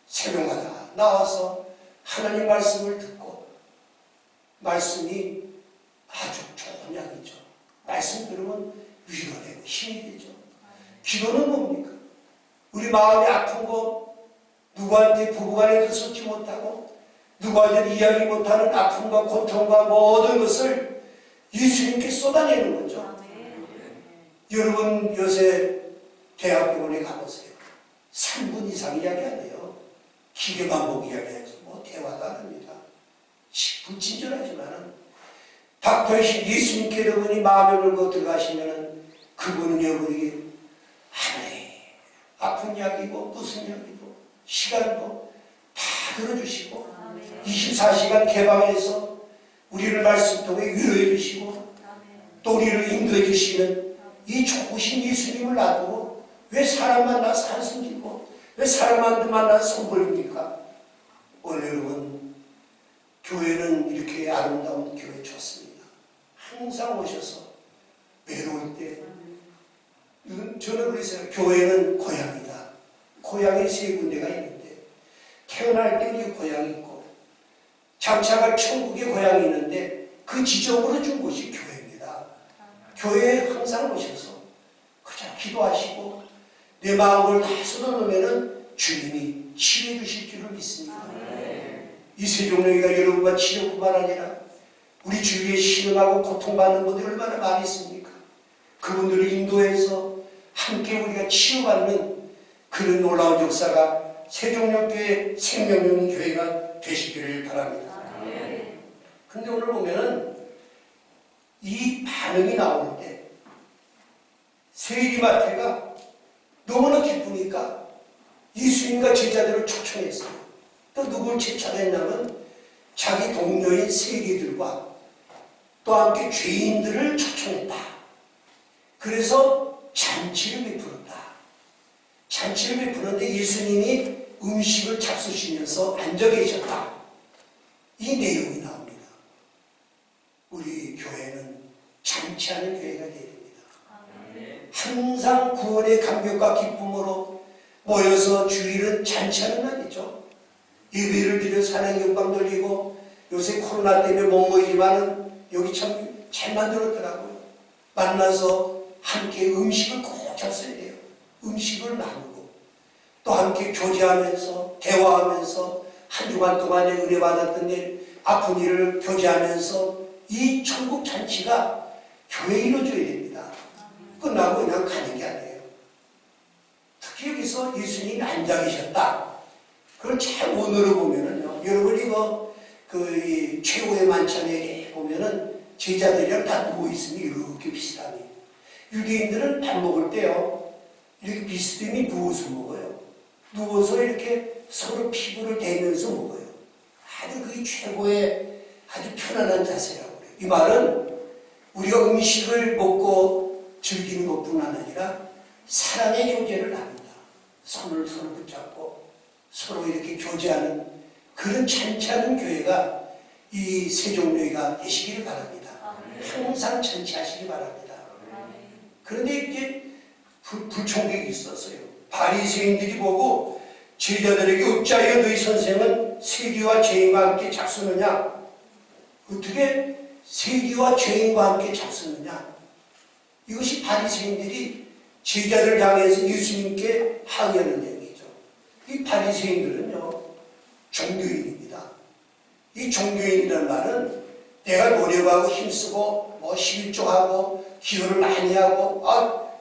새벽마다 나와서 하나님 말씀을 듣고, 말씀이 아주 좋은 약이죠. 말씀 들으면 위로되고 힘이 되죠. 기도는 뭡니까? 우리 마음이 아픈 거, 누구한테 부부간에도 쏟지 못하고, 누구한테 이야기 못하는 아픔과 고통과 모든 것을 예수님께 쏟아내는 거죠. 여러분 요새 대학병원에 가보세요. 3분 이상 이야기 안 해요. 기계 반복 이야기하지 뭐 대화도 안 합니다. 불친절하지만은 닥터이신 예수님께 여러분이 마음을 걸고 들어가시면은 그분은 여러분에게 하나의 아픈 이야기고 무슨 이야기고 시간도 다 들어주시고 24시간 개방해서 우리를 말씀 통해 위로해 주시고 또 우리를 인도해 주시는 이 좋으신 예수님을 놔두고 왜 사람 만나서 한숨 지고 왜 사람한테 만나서 손 벌립니까? 오늘 여러분, 교회는 이렇게 아름다운 교회 좋습니다. 항상 오셔서 외로울 때 저는 그랬어요. 교회는 고향이다. 고향이 3군데가 있는데 태어날 때 우리 고향이 있고 장차갈 천국의 고향이 있는데 그 지점으로 준 곳이 교회입니다. 교회에 항상 오셔서 그저 기도하시고 내 마음을 다 쏟아놓으면 주님이 치료해 주실 줄을 믿습니다. 이 세종로교회가 여러분과 치료뿐만 아니라 우리 주위에 신음하고 고통받는 분들이 얼마나 많이 있습니까? 그분들을 인도해서 함께 우리가 치유받는 그런 놀라운 역사가 세종로교회 생명력 교회가 되시기를 바랍니다. 근데 오늘 보면은 이 반응이 나오는데 세리마태가 너무나 기쁘니까 예수님과 제자들을 초청했어요. 또 누굴 초청했냐면 자기 동료인 세리들과 또 함께 죄인들을 초청했다. 그래서 잔치를 베풀었다. 잔치를 베푸는데 예수님이 음식을 잡수시면서 앉아 계셨다. 이 내용이 나옵니다. 우리 교회는 잔치 잔치하는 교회가 되어야 됩니다. 항상 구원의 감격과 기쁨으로 모여서 주일은 잔치하는 날이죠. 예배를 드려 하나님 영광 돌리고, 요새 코로나 때문에 못 모이지만은 여기 참 잘 만들었더라고요. 만나서 함께 음식을 꼭 잡숴야 돼요. 음식을 나누고 또 함께 교제하면서 대화하면서 한 주간 동안에 은혜 받았던 일, 아픈 일을 교제하면서 이 천국 잔치가 교회에 이루어져야 됩니다. 끝나고 그냥 가는 게 아니에요. 특히 여기서 예수님이 앉아 계셨다. 그걸 잘 원어로 보면은요, 여러분 이거 이 최후의 만찬에 보면은 제자들이랑 다 누워있으면 이렇게 비슷하니, 유대인들은 밥 먹을 때요 이렇게 비스듬히 누워서 먹어요. 누워서 이렇게 서로 피부를 대면서 먹어요. 아주 그게 최고의 아주 편안한 자세라고 그래요. 이 말은 우리가 음식을 먹고 즐기는 것뿐 아니라 사랑의 교제를 나눈다. 손을 서로 붙잡고 서로 이렇게 교제하는 그런 잔치하는 교회가 이 세종교회가 되시기를 바랍니다. 항상 잔치하시기 바랍니다. 그런데 이제 불총객이 있었어요. 바리새인들이 보고 제자들에게 어찌하여 너희 선생은 세리와 죄인과 함께 잡수느냐? 어떻게 세리와 죄인과 함께 잡수느냐? 이것이 바리새인들이 제자들을 향해서 예수님께 항의하는 내용이죠. 이 바리새인들은요 종교인입니다. 이 종교인이라는 말은 내가 노력하고 힘쓰고 뭐 11조하고 기도를 많이 하고,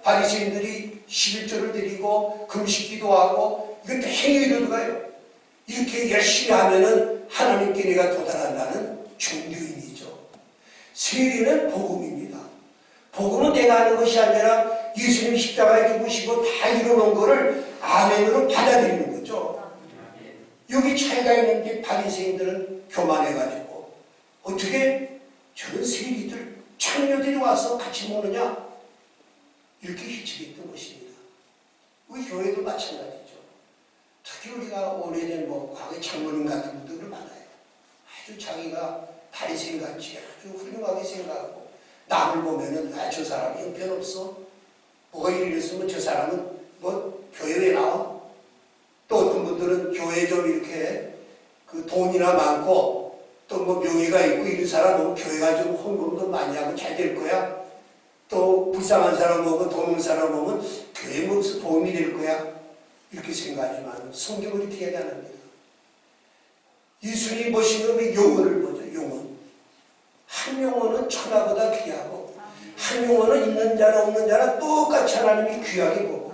바리새인들이 11조를 드리고 금식기도 하고 이건 다 행위로 들어가요. 이렇게 열심히 하면은 하나님께 내가 도달한다는 종교인이죠. 세리는 복음입니다. 복음은 내가 하는 것이 아니라 예수님 십자가에 죽으시고 다 이루어놓은 것을 아멘으로 받아들이는 거죠. 여기 차이가 있는 게 바리새인들은 교만해가지고 어떻게 저런 세리들, 창녀들이 와서 같이 먹느냐? 이렇게 희책했던 것입니다. 우리 교회도 마찬가지죠. 특히 우리가 오래된 과거 장로님 같은 분들을 만나요. 아주 자기가 바리새인같이 아주 훌륭하게 생각하고 남을 보면은 저 사람이 형편없어. 뭐가 이랬으면 저 사람은 교회에 나와. 또 어떤 분들은 교회 좀 이렇게 돈이나 많고 또 명예가 있고 이런 사람 보면 교회가 좀 헌금도 많이 하고 잘 될 거야. 또 불쌍한 사람 보면 돈 없는 사람 보면 교회에 무슨 도움이 될 거야. 이렇게 생각하지만 성경은 이렇게 얘기 안 합니다. 예수님 보시는 영혼을 보죠. 영혼. 한 영혼은 천하보다 귀하고 한 영혼은 있는 자나 없는 자나 똑같이 하나님이 귀하게 보고,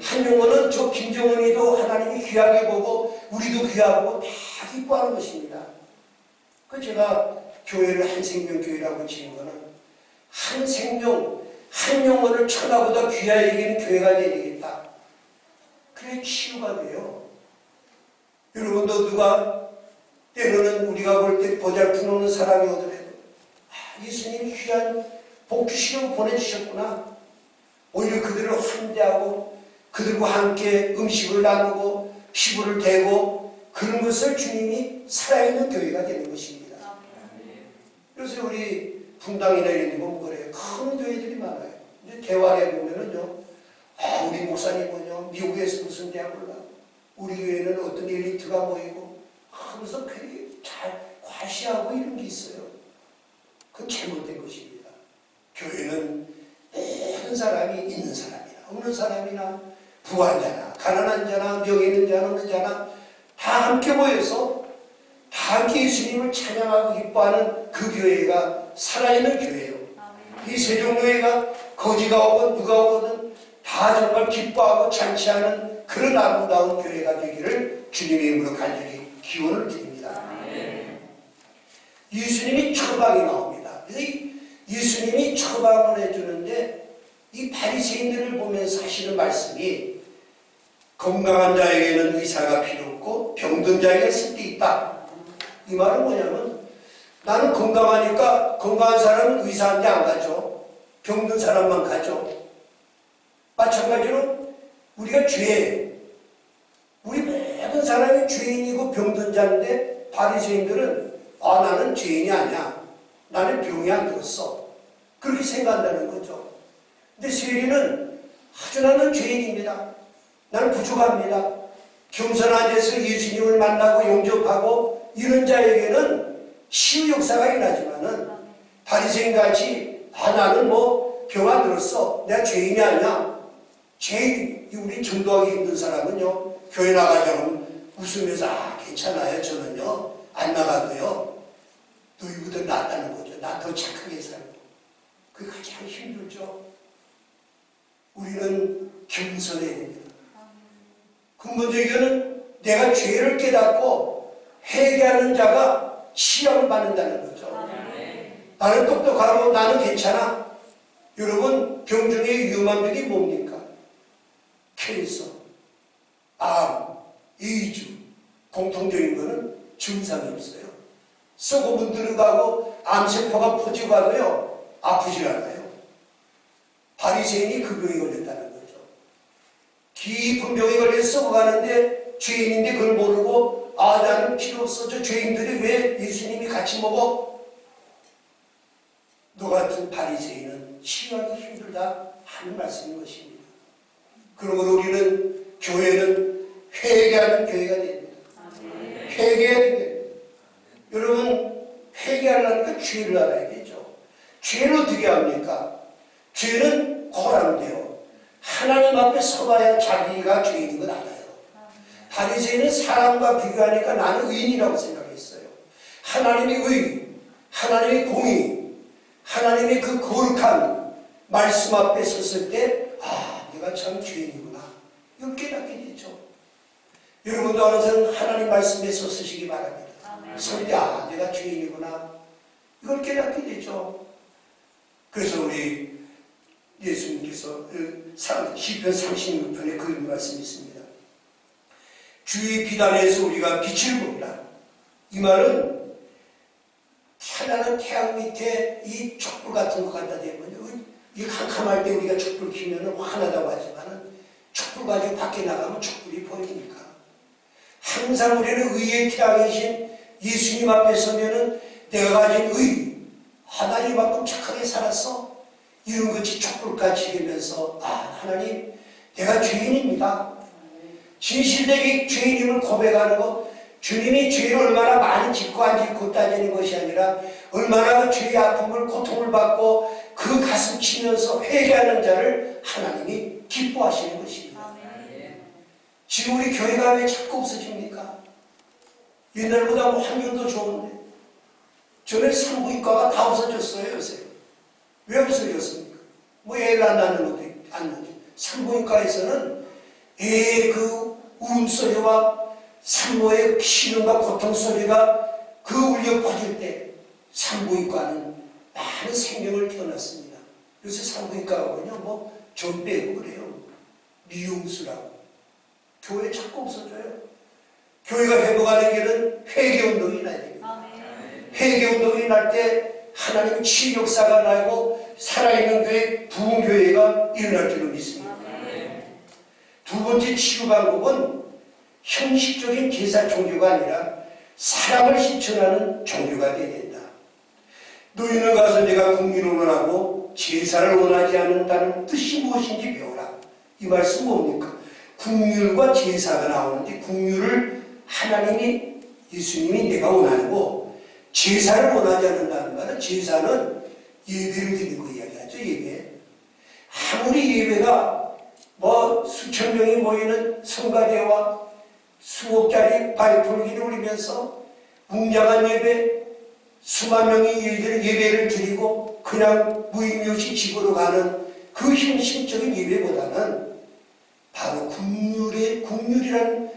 한 영혼은 저 김정은이도 하나님이 귀하게 보고 우리도 귀하게 보고 다 기뻐하는 것입니다. 그 제가 교회를 한생명교회라고 지은 거는 한 생명, 한 영혼을 천하보다 귀하게 여기는 교회가 되어야 되겠다. 그래 치유가 돼요. 여러분도 누가 때로는 우리가 볼 때 보잘것 없는 사람이 오더라도 예수님이 귀한 복주시려고 보내주셨구나. 오히려 그들을 환대하고 그들과 함께 음식을 나누고 피부를 대고 그런 것을 주님이 살아있는 교회가 되는 것입니다. 그래서 우리 분당이나 이런 데 보면 그래요. 큰 교회들이 많아요. 이제 대화를 해보면은요, 우리 목사님은요 미국에서 무슨 대학을 가고 우리 교회는 어떤 엘리트가 모이고 하면서 그렇게 잘 과시하고 이런 게 있어요. 그건 잘못된 것입니다. 교회는 모든 사람이 있는 사람이나 없는 사람이나 부한 자나 가난한 자나 명예 있는 자나 없는 자나 다 함께 모여서 다 함께 예수님을 찬양하고 기뻐하는 그 교회가 살아있는 교회예요. 이 세종교회가 거지가 오건 누가 오거든 다 정말 기뻐하고 잔치하는 그런 아름다운 교회가 되기를 주님의 이름으로 간절히 기원을 드립니다. 예수님이 처방이 나옵니다. 예수님이 처방을 해주는데 이 바리새인들을 보면서 하시는 말씀이 건강한 자에게는 의사가 필요 없고 병든 자에게 쓸데 있다. 이 말은 뭐냐면 나는 건강하니까 건강한 사람은 의사한테 안 가죠. 병든 사람만 가죠. 마찬가지로 우리가 죄, 우리 모든 사람이 죄인이고 병든 자인데 바리새인들은 나는 죄인이 아니야. 나는 병이 안 들었어. 그렇게 생각한다는 거죠. 근데 세리는 아주 나는 죄인입니다. 나는 부족합니다. 겸손한 데서 예수님을 만나고 영접하고 이런 자에게는 치유 역사가 일어나지만은 바리새인같이 나는 뭐 병 안 들었어. 내가 죄인이 아니야. 제일 우리 전도하기 힘든 사람은요. 교회 나가자면 웃으면서 괜찮아요. 저는요. 안 나가도요. 너희보다 낫다는 거죠. 나 더 착하게 살고. 그게 가장 힘들죠. 우리는 겸손해야 됩니다. 근본적으로는 내가 죄를 깨닫고 회개하는 자가 시험을 받는다는 거죠. 나는 똑똑하고 나는 괜찮아. 여러분 병 중에 위험한 병이 뭡니까? 캔서, 암, 에이즈. 공통적인 거는 증상이 없어요. 썩어문 들어가고 암세포가 퍼지고 가도요 아프질 않아요. 바리새인이 그 병에 걸렸다는 거죠. 깊은 병에 걸려서 썩어가는데 죄인인데 그걸 모르고 나는 필요 없어. 저 죄인들이 왜 예수님이 같이 먹어? 너 같은 바리새인은 치유하기 힘들다 하는 말씀인 것입니다. 그러므로 우리는 교회는 회개하는 교회가 됩니다. 회개해야 됩니다. 여러분 회개하려니까 죄를 알아야 되죠. 죄를 어떻게 합니까? 죄는 고란데요. 하나님 앞에 서봐야 자기가 죄인인 걸 알아요. 바리새인은 사람과 비교하니까 나는 의인이라고 생각했어요. 하나님의 의, 하나님의 공의, 하나님의 그 거룩한 말씀 앞에 섰을 때 내가 참 죄인이구나. 이걸 깨닫게 되죠. 여러분도 항상 하나님 말씀에 서시기 바랍니다. 설 때 내가 죄인이구나. 이걸 깨닫게 되죠. 그래서 우리 예수님께서 시편 36편에 그런 말씀이 있습니다. 주의 비단에서 우리가 빛을 보리라. 이 말은 찬란한 태양 밑에 이 촛불 같은 것 갖다 대면 이 캄캄할 때 우리가 촛불 켜면 환하다고 하지만 촛불 가지고 밖에 나가면 촛불이 보이니까 항상 우리는 의의 태양이신 예수님 앞에 서면은 내가 가진 의, 하나님만큼 착하게 살았어. 이런 것이 촛불같이 되면서 하나님 내가 죄인입니다. 진실되게 죄인임을 고백하는 것, 주님이 죄를 얼마나 많이 짓고 안 짓고 따지는 것이 아니라 얼마나 그 죄의 아픔을 고통을 받고 그 가슴 치면서 회개하는 자를 하나님이 기뻐하시는 것입니다. 지금 우리 교회가 왜 자꾸 없어집니까? 옛날보다 환경도 좋은데 전에 산부인과가 다 없어졌어요. 요새 왜 없어졌습니까? 애를 안 낳는 것도 안 나죠. 산부인과에서는 애의 그 울음소리와 산모의 신음과 고통소리가 그 울려 퍼질 때 산부인과는 많은 생명을 태어났습니다. 요새 산부인과가 전 빼고 그래요. 미용수라고. 교회 자꾸 없어져요. 교회가 회복하는 길은 회개운동이 나야 됩니다. 회개운동이 날 때 하나님의 치유 역사가 나고 살아있는 교회, 부흥교회가 일어날 줄로 믿습니다. 두 번째 치유 방법은 형식적인 제사 종교가 아니라 사랑을 실천하는 종교가 되어야 된다. 너희는 가서 내가 궁리를 원하고 제사를 원하지 않는다는 뜻이 무엇인지 배워라. 이 말씀 뭡니까? 궁율과 제사가 나오는데 궁율을 하나님이 예수님이 내가 원하고 제사를 원하지 않는다는 말은 제사는 예배를 드리는 거 이야기하죠. 예배. 아무리 예배가 수천 명이 모이는 성가대와 수억짜리 바이블기를 울리면서 웅장한 예배, 수만 명이 예배를 드리고 그냥 무의미없이 집으로 가는 그 형식적인 예배보다는 바로 국률이라는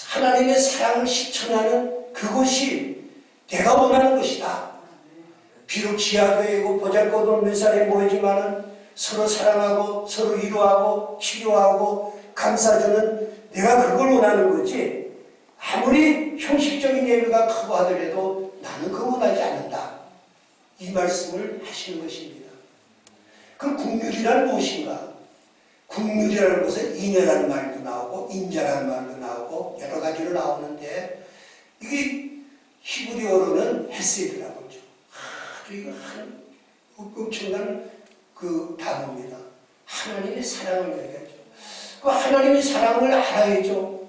하나님의 사랑을 실천하는 그것이 내가 원하는 것이다. 비록 지하교회고 보잘것없는 사람이 모이지만은 서로 사랑하고 서로 위로하고 치료하고 감싸주는 내가 그걸 원하는 거지. 아무리 형식적인 예배가 크고 하더라도 나는 그거 원하지 않는다. 이 말씀을 하시는 것입니다. 그럼 국률이란 무엇인가? 국률이라는 것은 인여라는 말도 나오고 인자라는 말도 나오고 여러 가지로 나오는데 이게 히브리어로는 헤세드라고 하죠. 아주 이거 엄청난 그 단어입니다. 하나님의 사랑을 얘기하죠. 그 하나님의 사랑을 알아야죠.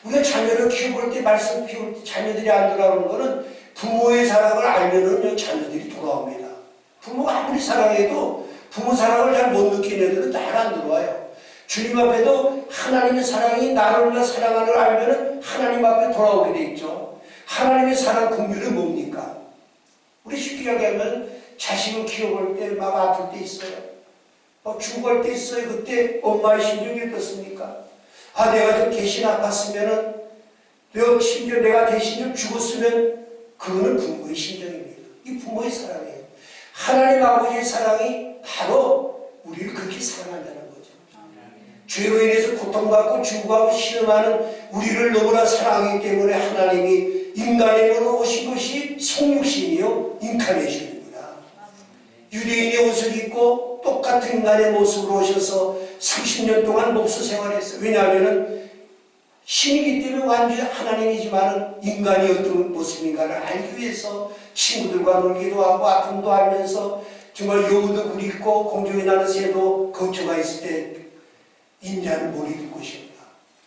우리가 자녀를 키워볼 때, 말씀 키울 때 자녀들이 안 돌아오는 거는 부모의 사랑을 알면은 자녀들이 돌아옵니다. 부모가 아무리 사랑해도 부모 사랑을 잘 못 느끼는 애들은 잘 안 들어와요. 주님 앞에도 하나님의 사랑이 나를 얼마나 사랑하는 걸 알면은 하나님 앞에 돌아오게 돼 있죠. 하나님의 사랑 긍휼은 뭡니까? 우리 쉽게 얘기하면 자식을 키워볼 때 막 아플 때 있어요. 막 죽어갈 때 있어요. 그때 엄마의 심정이 어떻습니까? 아, 내가 좀 대신 아팠으면은, 심지어 내가 대신 좀 죽었으면, 그거는 부모의 심정입니다. 이 부모의 사랑이에요. 하나님 아버지의 사랑이 바로 우리를 그렇게 사랑한다는 거죠. 죄로 인해서 고통받고 죽어가고 신음하는 우리를 너무나 사랑하기 때문에 하나님이 인간의 몸으로 오신 것이 성육신이요, 인카네이션입니다. 유대인의 옷을 입고 똑같은 인간의 모습으로 오셔서 30년 동안 목수 생활했어요. 왜냐하면 신이기 때문에 완전히 하나님이지만 인간이 어떤 모습인가를 알기 위해서 친구들과 놀기도 하고 아픔도 알면서 정말 여우도 굴있고 공중에 나는 새도 거처가 있을 때 인자는 못 잊을 것이었다.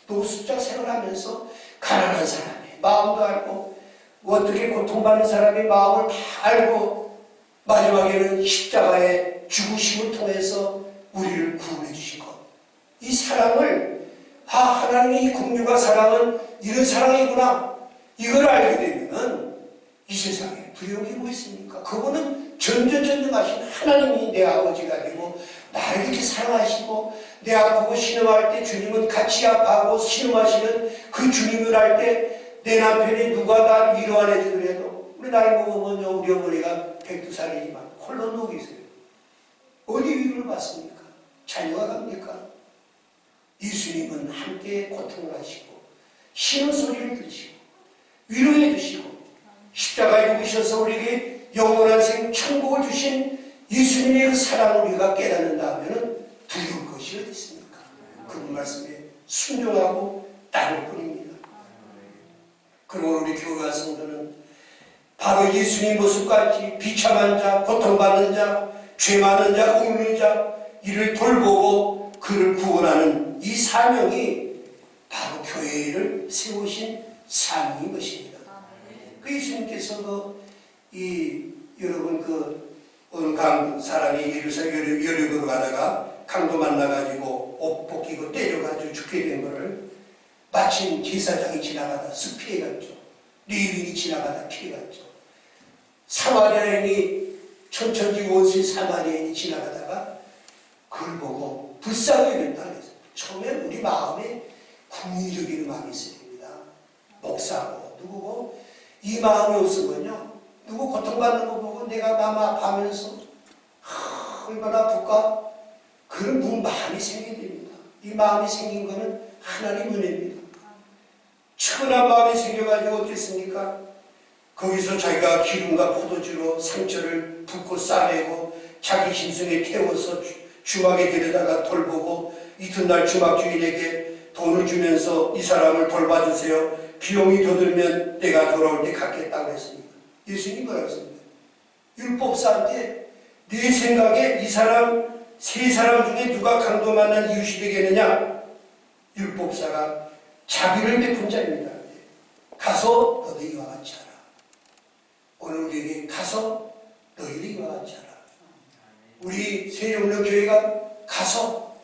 노숙자 생활하면서 가난한 사람의 마음도 알고 어떻게 고통받는 사람의 마음을 다 알고 마지막에는 십자가의 죽으심을 통해서 우리를 구원해 주신 것. 이 사랑을 하나님의 이 긍휼과 사랑은 이런 사랑이구나. 이걸 알게 되면 이 세상에 두려움이 뭐 있습니까? 그거는 전전전능하신 하나님이 내 아버지가 되고 나를 이렇게 사랑하시고 내 아프고 신음할 때 주님은 같이 아파하고 신음하시는 그 주님을 알 때 내 남편이 누가 나를 위로 안 해주더라도 우리 나이 먹으면요 우리 어머니가 102살이지만 홀로 누워 계세요. 어디 위로를 받습니까? 자녀가 갑니까? 예수님은 함께 고통을 하시고 신음 소리를 들으시고 위로해 주시고 십자가에 죽으셔서 우리에게 영원한 생 천국을 주신 예수님의 그 사랑을 우리가 깨닫는다면 두려울 것이 어디 있습니까? 그분 말씀에 순종하고 따를 뿐입니다. 그러므로 우리 교회와 성도는 바로 예수님 모습같이 비참한 자, 고통받는 자, 죄 많은 자, 웃는 자 이를 돌보고 그를 구원하는 이 사명이 바로 교회를 세우신 사명인 것입니다. 그 예수님께서 여러분 어느 사람이 예루살렘 여력으로 가다가 강도 만나가지고 옷 벗기고 때려가지고 죽게 된 거를 마침 제사장이 지나가다 쓱 피해갔죠. 레위인이 지나가다 피해갔죠. 사마리아인이 천천지 원수의 사마리아인이 지나가다가 그걸 보고 불쌍히 여겼다 그랬어요. 처음에 우리 마음에 궁의적인 마음이 있어야 됩니다. 목사고 누구고 이 마음이 없으면요 누구 고통받는 거 보고 내가 마음 아파하면서 얼마나 아플까 그런 마음이 생겨야 됩니다. 이 마음이 생긴 거는 하나님 은혜입니다. 천한 마음이 생겨가지고 어떻겠습니까? 거기서 자기가 기름과 포도주로 상처를 붓고 싸매고 자기 심성에 태워서 주막에 데려다가 돌보고 이튿날 주막 주인에게 돈을 주면서 이 사람을 돌봐주세요. 비용이 더 들면 내가 돌아올 때 갚겠다고 했습니다. 예수님이 뭐라고 했습니까? 율법사한테 네 생각에 이 사람 세 사람 중에 누가 강도 만난 이웃이 되겠느냐? 율법사가 자비를 베푼 자입니다. 가서 너도 이와 같이 하라. 오늘 우리에게 가서 너희도 이와 같이 하라. 우리 세종로교회가 가서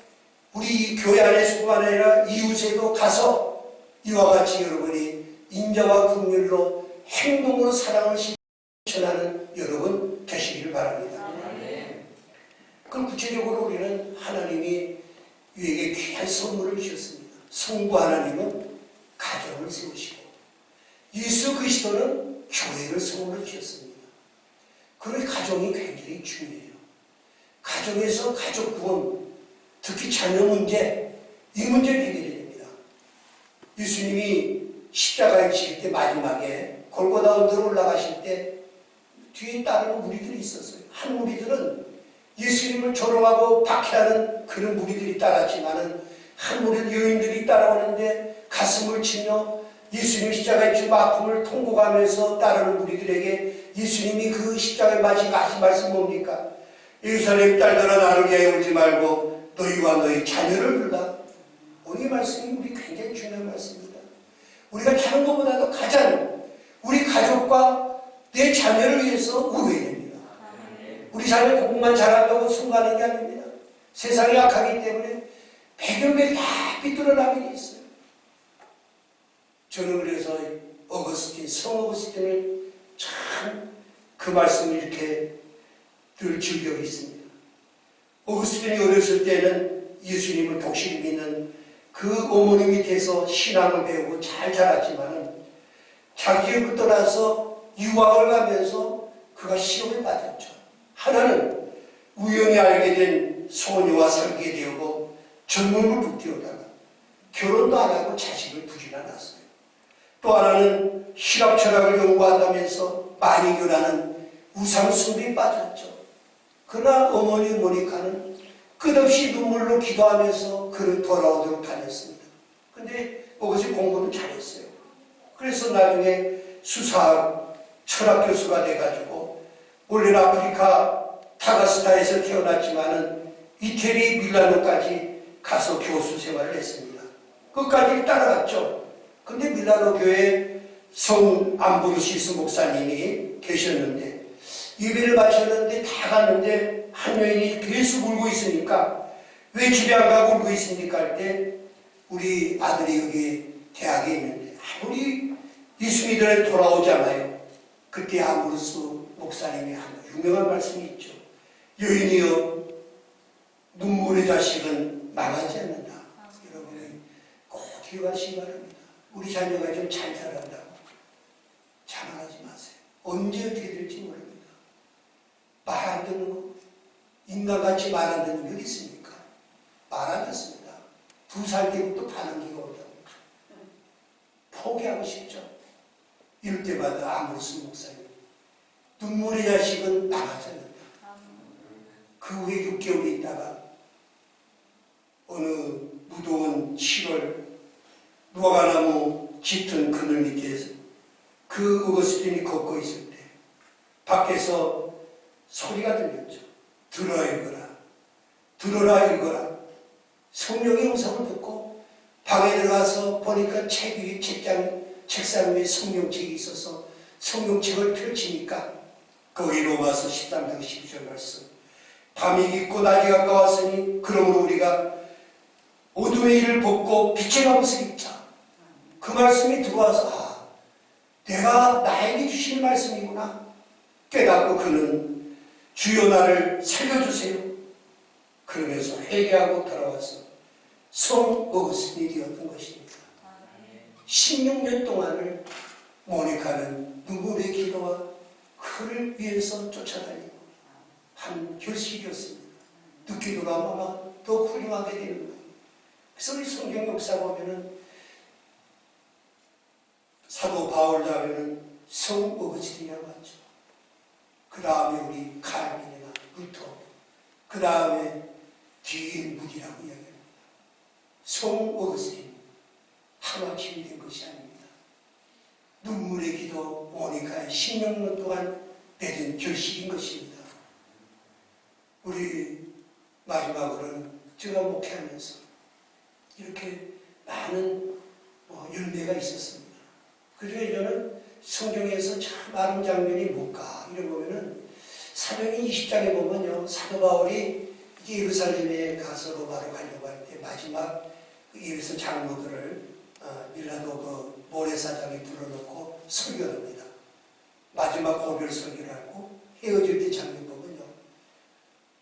우리 교회 안에서뿐만 아니라 이웃에도 가서 이와 같이 여러분이 인자와 긍휼로 행동으로 사랑을 실천하는 여러분 되시기를 바랍니다. 그럼 구체적으로 우리는 하나님이 우리에게 귀한 선물을 주셨습니다. 성부 하나님은 가정을 세우시고 예수 그리스도는 교회를 선물로 주셨습니다. 그러니 가정이 굉장히 중요해요. 가정에서 가족 구원, 특히 자녀 문제, 이 문제를 해결해야 됩니다. 예수님이 십자가에 지실 때 마지막에 골고다 언덕으로 올라가실 때 뒤에 따르는 무리들이 있었어요. 한 무리들은 예수님을 조롱하고 박해하는 그런 무리들이 따랐지만은 한 무리 여인들이 따라오는데 가슴을 치며 예수님 십자가의 주 아픔을 통곡하면서 따르는 무리들에게 예수님이 그 십자가의 마지막 하신 말씀 뭡니까? 예루살렘 딸들아 나를 위하여 울지 말고 너희와 너희 자녀를 불라. 오늘 이 말씀이 우리 굉장히 중요한 말씀입니다. 우리가 다른 것보다도 가장 우리 가족과 내 자녀를 위해서 울어야 됩니다. 우리 자녀 공부만 잘한다고 승부하는 게 아닙니다. 세상이 약하기 때문에 배경들이 다 삐뚤어나게 있어요. 저는 그래서 성 어거스틴을 참 그 말씀을 이렇게 늘 즐겨 있습니다. 어거스틴이 어렸을 때는 예수님을 독실히 믿는 그 어머니 밑에서 신앙을 배우고 잘 자랐지만은 자기 집을 떠나서 유학을 가면서 그가 시험에 빠졌죠. 하나는 우연히 알게 된 소녀와 사귀게 되고 젊음을 붙들다가 결혼도 안 하고 자식을 두지나 낳았어요. 또 하나는 실학 철학을 연구한다면서 많이 교라는 우상숭배에 빠졌죠. 그러나 어머니 모니카는 끝없이 눈물로 기도하면서 그를 돌아오도록 다녔습니다. 근데 어거지 공부도 잘했어요. 그래서 나중에 수사학 철학 교수가 돼가지고 원래는 아프리카 타가스타에서 태어났지만은 이태리 밀라노까지 가서 교수 생활을 했습니다. 끝까지 따라갔죠. 근데 밀라노 교회에 성 암브로시스 목사님이 계셨는데 예배를 마쳤는데 다 갔는데 한 여인이 계속 울고 있으니까 왜 집에 안 가고 울고 있습니까? 할 때 우리 아들이 여기 대학에 있는데 아무리 예수 믿으러 돌아오잖아요. 그때 암브로스 목사님이 한 유명한 말씀이 있죠. 여인이여 눈물의 자식은 망하지 않는다. 여러분이 꼭 기억하시기 바랍니다. 우리 자녀가 좀 잘 자란다고 자만하지 마세요. 언제 어떻게 될지 모릅니다. 말 안 듣는 거, 인간같이 말 안 듣는 게 어디 있습니까? 말 안 듣습니다. 2살 때부터 반항기가 온다고. 포기하고 싶죠. 이럴 때마다 아무르스 목사님, 눈물의 자식은 망하지 않는다. 그 후에 6개월이 있다가 어느 무더운 7월 무화과나무 짙은 그늘 밑에서 그 어거스틴이 걷고 있을 때 밖에서 소리가 들렸죠. 들어라 읽어라. 들어라 읽어라. 성령의 음성을 듣고 방에 들어가서 보니까 책 위에 책상 위에 성경책이 있어서 성경책을 펼치니까 거기 로마서 13장 12절 말씀. 밤이 깊고 낮이 가까웠으니 그러므로 우리가 어둠의 일을 벗고 빛의 갑옷을 입자. 그 말씀이 들어와서 내가 나에게 주신 말씀이구나 깨닫고 그는 주여 나를 살려주세요. 그러면서 회개하고 돌아와서 성 어거스틴이 되었던 것입니다. 16년 동안을 모니카는 눈물의 기도와 그를 위해서 쫓아다니고 한 결실이었습니다. 늦게 돌아오면 아마 더 훌륭하게 되는 거예요. 그래서 우리 성경 역사 보면은 사도 바울 다음에는 성 어거스틴이라고 하죠. 그 다음에 우리 칼빈이나 루터, 그 다음에 뒤에 무디라고 이야기합니다. 성 어거스틴 하루아침이 된 것이 아닙니다. 눈물의 기도 모니카의 16년 동안 맺은 결실인 것입니다. 우리 마지막으로는 제가 목회하면서 이렇게 많은 열매가 있었습니다. 그중에 저는 성경에서 참 많은 장면이 뭘까 이런 보면은 사도행전 20장에 보면요, 사도 바울이 예루살렘에 가서 로마로 가려고 할 때 마지막 예루살렘 장로들을 밀라도 그 모래사장에 불러놓고 설교합니다. 마지막 고별 설교를 하고 헤어질 때 장면 보면요,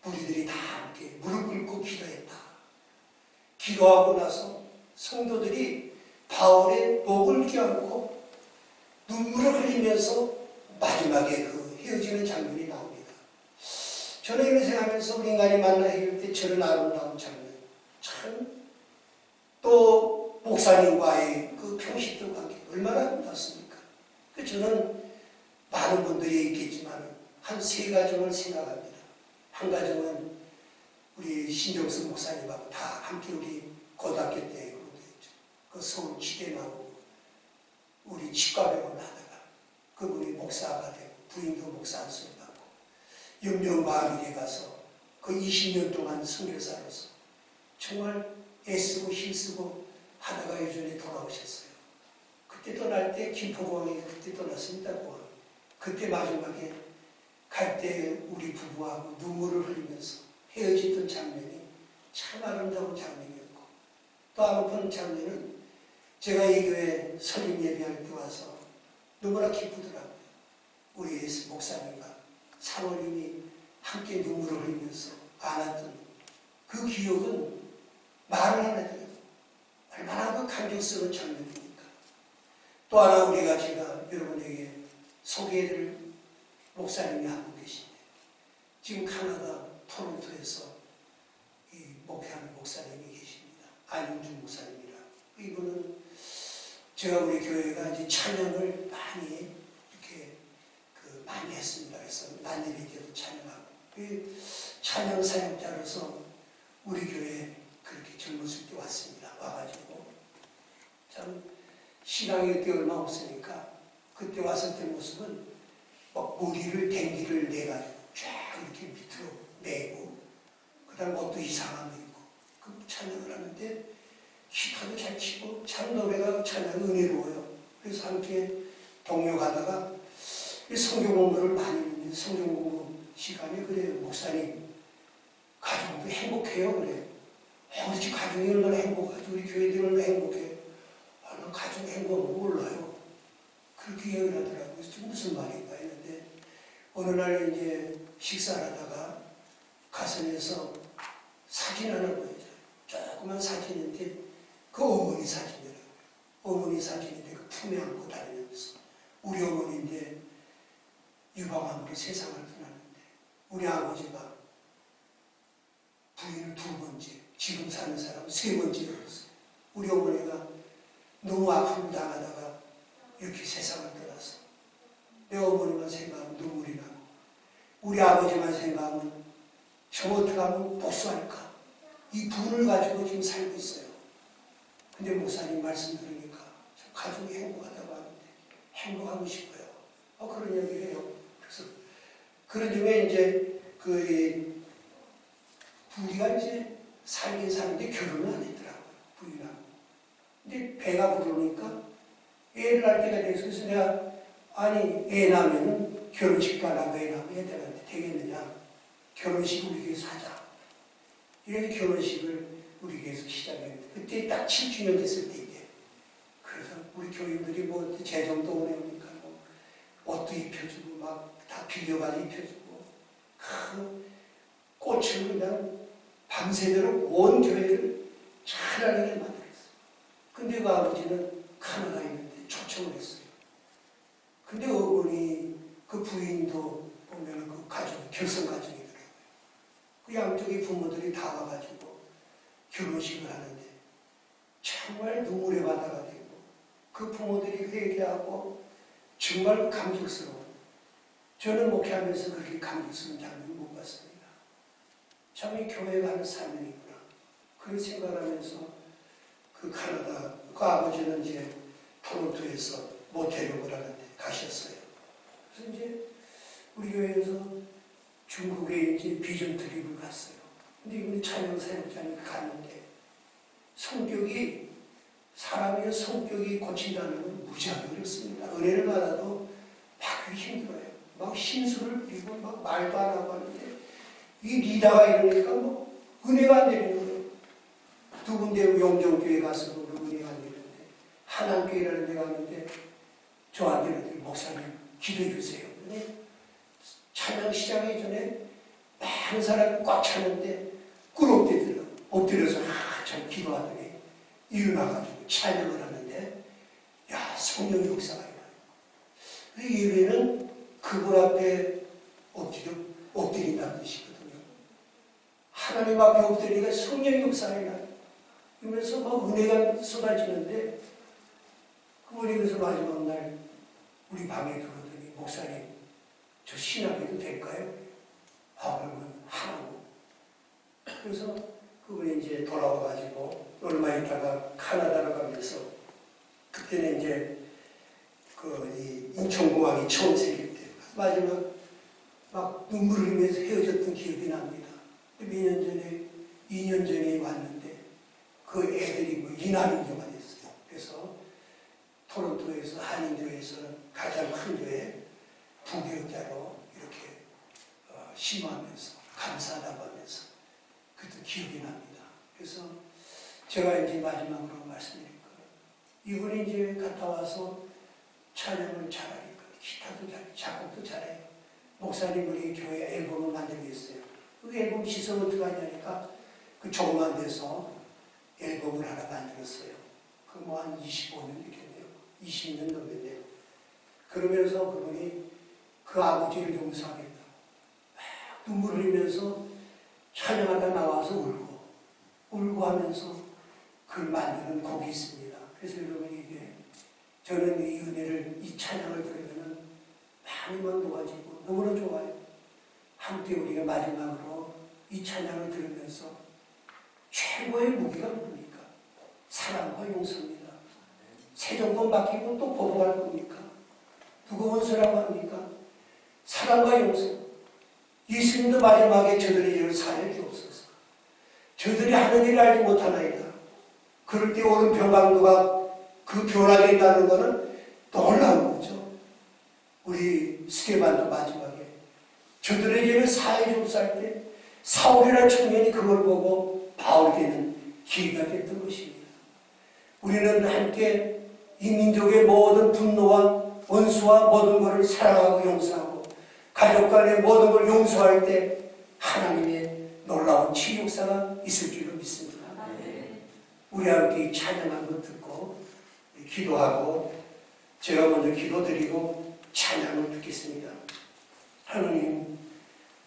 무리들이 다 함께 무릎 꿇고 기도했다. 기도하고 나서 성도들이 바울의 목을 껴안고 눈물을 흘리면서 마지막에 그 헤어지는 장면이 나옵니다. 저는 이런 생각하면서 우리 인간이 만나 헤어질 때 저런 아름다운 장면, 참 또 목사님과의 그 평시적 관계 얼마나 아름답습니까? 저는 많은 분들이 있겠지만 한 3가정을 생각합니다. 한 가정은 우리 신정수 목사님하고 다 함께 우리 고등학교 때 공부했죠. 그 서울 지대 나오고 우리 치과병원 하다가 그분이 목사가 되고 부인도 목사 안수를 받고 연명마을에 가서 그 20년 동안 선교사로서 정말 애쓰고 힘쓰고 하다가 예전에 돌아오셨어요. 그때 떠날 때 김포공항에 그때 떠났습니다. 공항. 그때 마지막에 갈 때 우리 부부하고 눈물을 흘리면서 헤어지던 장면이 참 아름다운 장면이었고, 또 한번 장면은 제가 이 교회 설립 예배할 때 와서 너무나 기쁘더라고요. 우리 목사님과 사모님이 함께 눈물을 흘리면서 안았던 그 기억은 말을 안 해도 얼마나 그 감격스러운 장면입니까? 또 하나 우리가 제가 여러분에게 소개해드릴 목사님이 한 분 계신데, 지금 카나다 토론토에서 이 목회하는 목사님이 계십니다. 안윤준 목사님이라. 이분은 제가 우리 교회가 이제 찬양을 많이 이렇게 많이 했습니다. 그래서 난예배 때도 찬양하고, 찬양 사역자로서 우리 교회에 그렇게 젊었을 때 왔습니다. 와가지고 참 신앙이 그때 얼마 없으니까 그때 왔을 때 모습은 막 머리를 댕기를 내가지고 쫙 이렇게 밑으로 내고, 그 다음 옷도 이상한 거 입고 그 찬양을 하는데 기타도 잘 치고 참 노래가 찬양이 은혜로워요. 그래서 함께 동역하다가 성경 공부를 많이 했는데, 성경 공부 시간에 그래요. 목사님 가정도 행복해요. 그래. 우리 가정이 얼마나 행복하지, 우리 교회들이 얼마나 행복해. 난 가정 행복은 몰라요. 그렇게 얘기를 하더라고요. 그래서 무슨 말인가 했는데, 어느 날 이제 식사를 하다가 가슴에서 사진 하나 보여줘요. 조그만 사진인데 그 어머니 사진이라고요. 어머니 사진인데 그 품에 안고 다니면서 우리 어머니인데 유방암으로 세상을 떠났는데, 우리 아버지가 부인을 2번째, 지금 사는 사람은 3번째였어요. 우리 어머니가 너무 아픔을 당하다가 이렇게 세상을 떠나서 내 어머니만 생각하면 눈물이 나고, 우리 아버지만 생각하면 저 어떻게 하면 복수할까, 이 분을 가지고 지금 살고 있어요. 근데 목사님 말씀 들으니까 가족이 행복하다고 하는데 행복하고 싶어요. 그런 얘기를 해요. 그래서 그런 중에 이제 부부가 이제 살긴 사는데 결혼을 안 했더라고요. 부인하고. 근데 배가 부르니까 애를 낳을 때가 돼서, 그래서 내가 아니 애 낳으면 결혼식도 안 하고 애 낳으면 애들한테 되겠느냐, 결혼식 우리 교회에서 하자. 이렇게 결혼식을 우리 교회에서 시작했는데, 그때 딱 7주년 됐을 때 이제, 그래서 우리 교인들이 뭐 재정도 오래오니까 뭐 옷도 입혀주고 막 다 빌려가지고 입혀주고, 그 꽃을 그냥 밤새도록 온 교회를 찬란하게 만들었어요. 근데 그 아버지는 카나다에 있는데 초청을 했어요. 근데 어머니 그 부인도 보면 그 가족, 결성 가족이더라고요. 그 양쪽의 부모들이 다 와가지고 결혼식을 하는데 정말 눈물의 바다가 되고, 그 부모들이 회개하고 정말 감격스러운, 저는 목회하면서 그렇게 감격스러운 장면을 못 봤습니다. 참 이 교회가 하는 사명이구나, 그런 생각을 하면서 그 카나다, 그 아버지는 이제 토론토에서 모태력을 하는데 가셨어요. 그래서 이제 우리 교회에서 중국에 이제 비전 트립을 갔어요. 근데 이분이 찬양 사역자니까 갔는데, 성격이, 사람의 성격이 고친다는 건 무지하게 어렵습니다. 은혜를 받아도 받기 힘들어요. 막 신수를 부리고 막 말도 안 하고 하는데, 이 리다가 이러니까 뭐 은혜가 안 되는 거예요. 2군데 영정교회 가서 은혜가 안 되는데, 하남교회라는 데 갔는데 저한테 목사님 기도해 주세요. 찬양 시작하기 전에 많은 사람이 꽉 차는데 꿇어 엎드려서 한참 기도하더니 일어나가지고 찬양을 하는데, 야, 성령 역사가 일어나요. 예배는 그분 앞에 엎드린다는 뜻이거든요. 하나님 앞에 엎드리니까 성령 역사가 일어나요. 그러면서 막 은혜가 쏟아지는데, 그분이 그래서 마지막 날 우리 방에 들어오더니, 목사님 저 신학해도 될까요? 그러면 하라고. 그래서 그분이 이제 돌아와가지고 얼마 있다가 카나다로 가면서, 그때는 이제 이 인천공항이 처음 생길 때 마지막 막 눈물을 흘리면서 헤어졌던 기억이 납니다. 몇 년 전에, 2년 전에 왔는데 그 애들이 뭐 이남인교가 됐어요. 그래서 토론토에서 한인교회에서는 가장 큰 교회 부교육자로 이렇게 심호하면서 감사하다고 하면서 그때 기억이 납니다. 그래서 제가 이제 마지막으로 말씀드릴 거는 이분이 이제 갔다 와서 찬양을 잘하니까 기타도 잘, 작곡도 잘해요. 목사님 우리 교회 앨범을 만들겠어요. 그 앨범 시선 어떻게 하냐니까 그 조그만 데서 앨범을 하나 만들었어요. 그 뭐 한 25년 됐겠네요. 20년 넘었네요. 그러면서 그분이 그 아버지를 용서하겠다. 막 눈물 흘리면서 찬양하다 나와서 울고 하면서 그걸 만드는 곡이 있습니다. 그래서 여러분 이게 저는 이 은혜를, 이 찬양을 들으면은 많이만 도와지고 너무나 좋아요. 한때 우리가 마지막으로 이 찬양을 들으면서 최고의 무기가 뭡니까? 사랑과 용서입니다. 세정권 맡기고 또 보복할 겁니까? 누구 원수라고 합니까? 사랑과 용서. 예수님도 마지막에 저들의 죄를 사하여 주옵소서. 저들이 하는 일을 알지 못하나이다. 그럴 때 오는 병강도가 그 변하게 있다는 것은 놀라운 거죠. 우리 스테반도 마지막에 저들의 죄를 사하여 주옵소서 할 때 사울이라는 청년이 그걸 보고 바울이 되는 기회가 됐던 것입니다. 우리는 함께 이 민족의 모든 분노와 원수와 모든 것을 사랑하고 용서하고 가족 간의 모든 걸 용서할 때 하나님의 놀라운 치유역사가 있을 줄로 믿습니다. 우리 함께 찬양한 것 듣고 기도하고 제가 먼저 기도드리고 찬양을 듣겠습니다. 하나님,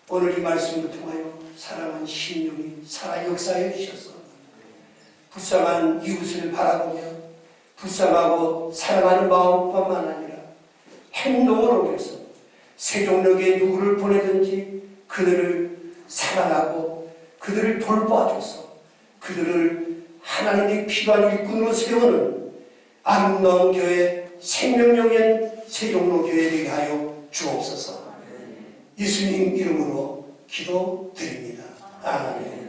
오늘 이 말씀을 통하여 사랑한 심령이 살아 역사해 주셔서 불쌍한 이웃을 바라보며 불쌍하고 사랑하는 마음뿐만 아니라 행동을 옮겨서 세종역에 누구를 보내든지 그들을 사랑하고 그들을 돌봐줘서 그들을 하나님의 필요한 일꾼으로 세우는 아름다운 교회 생명영현 세종로교회 되게 하여 주옵소서. 예수님 이름으로 기도드립니다. 아멘.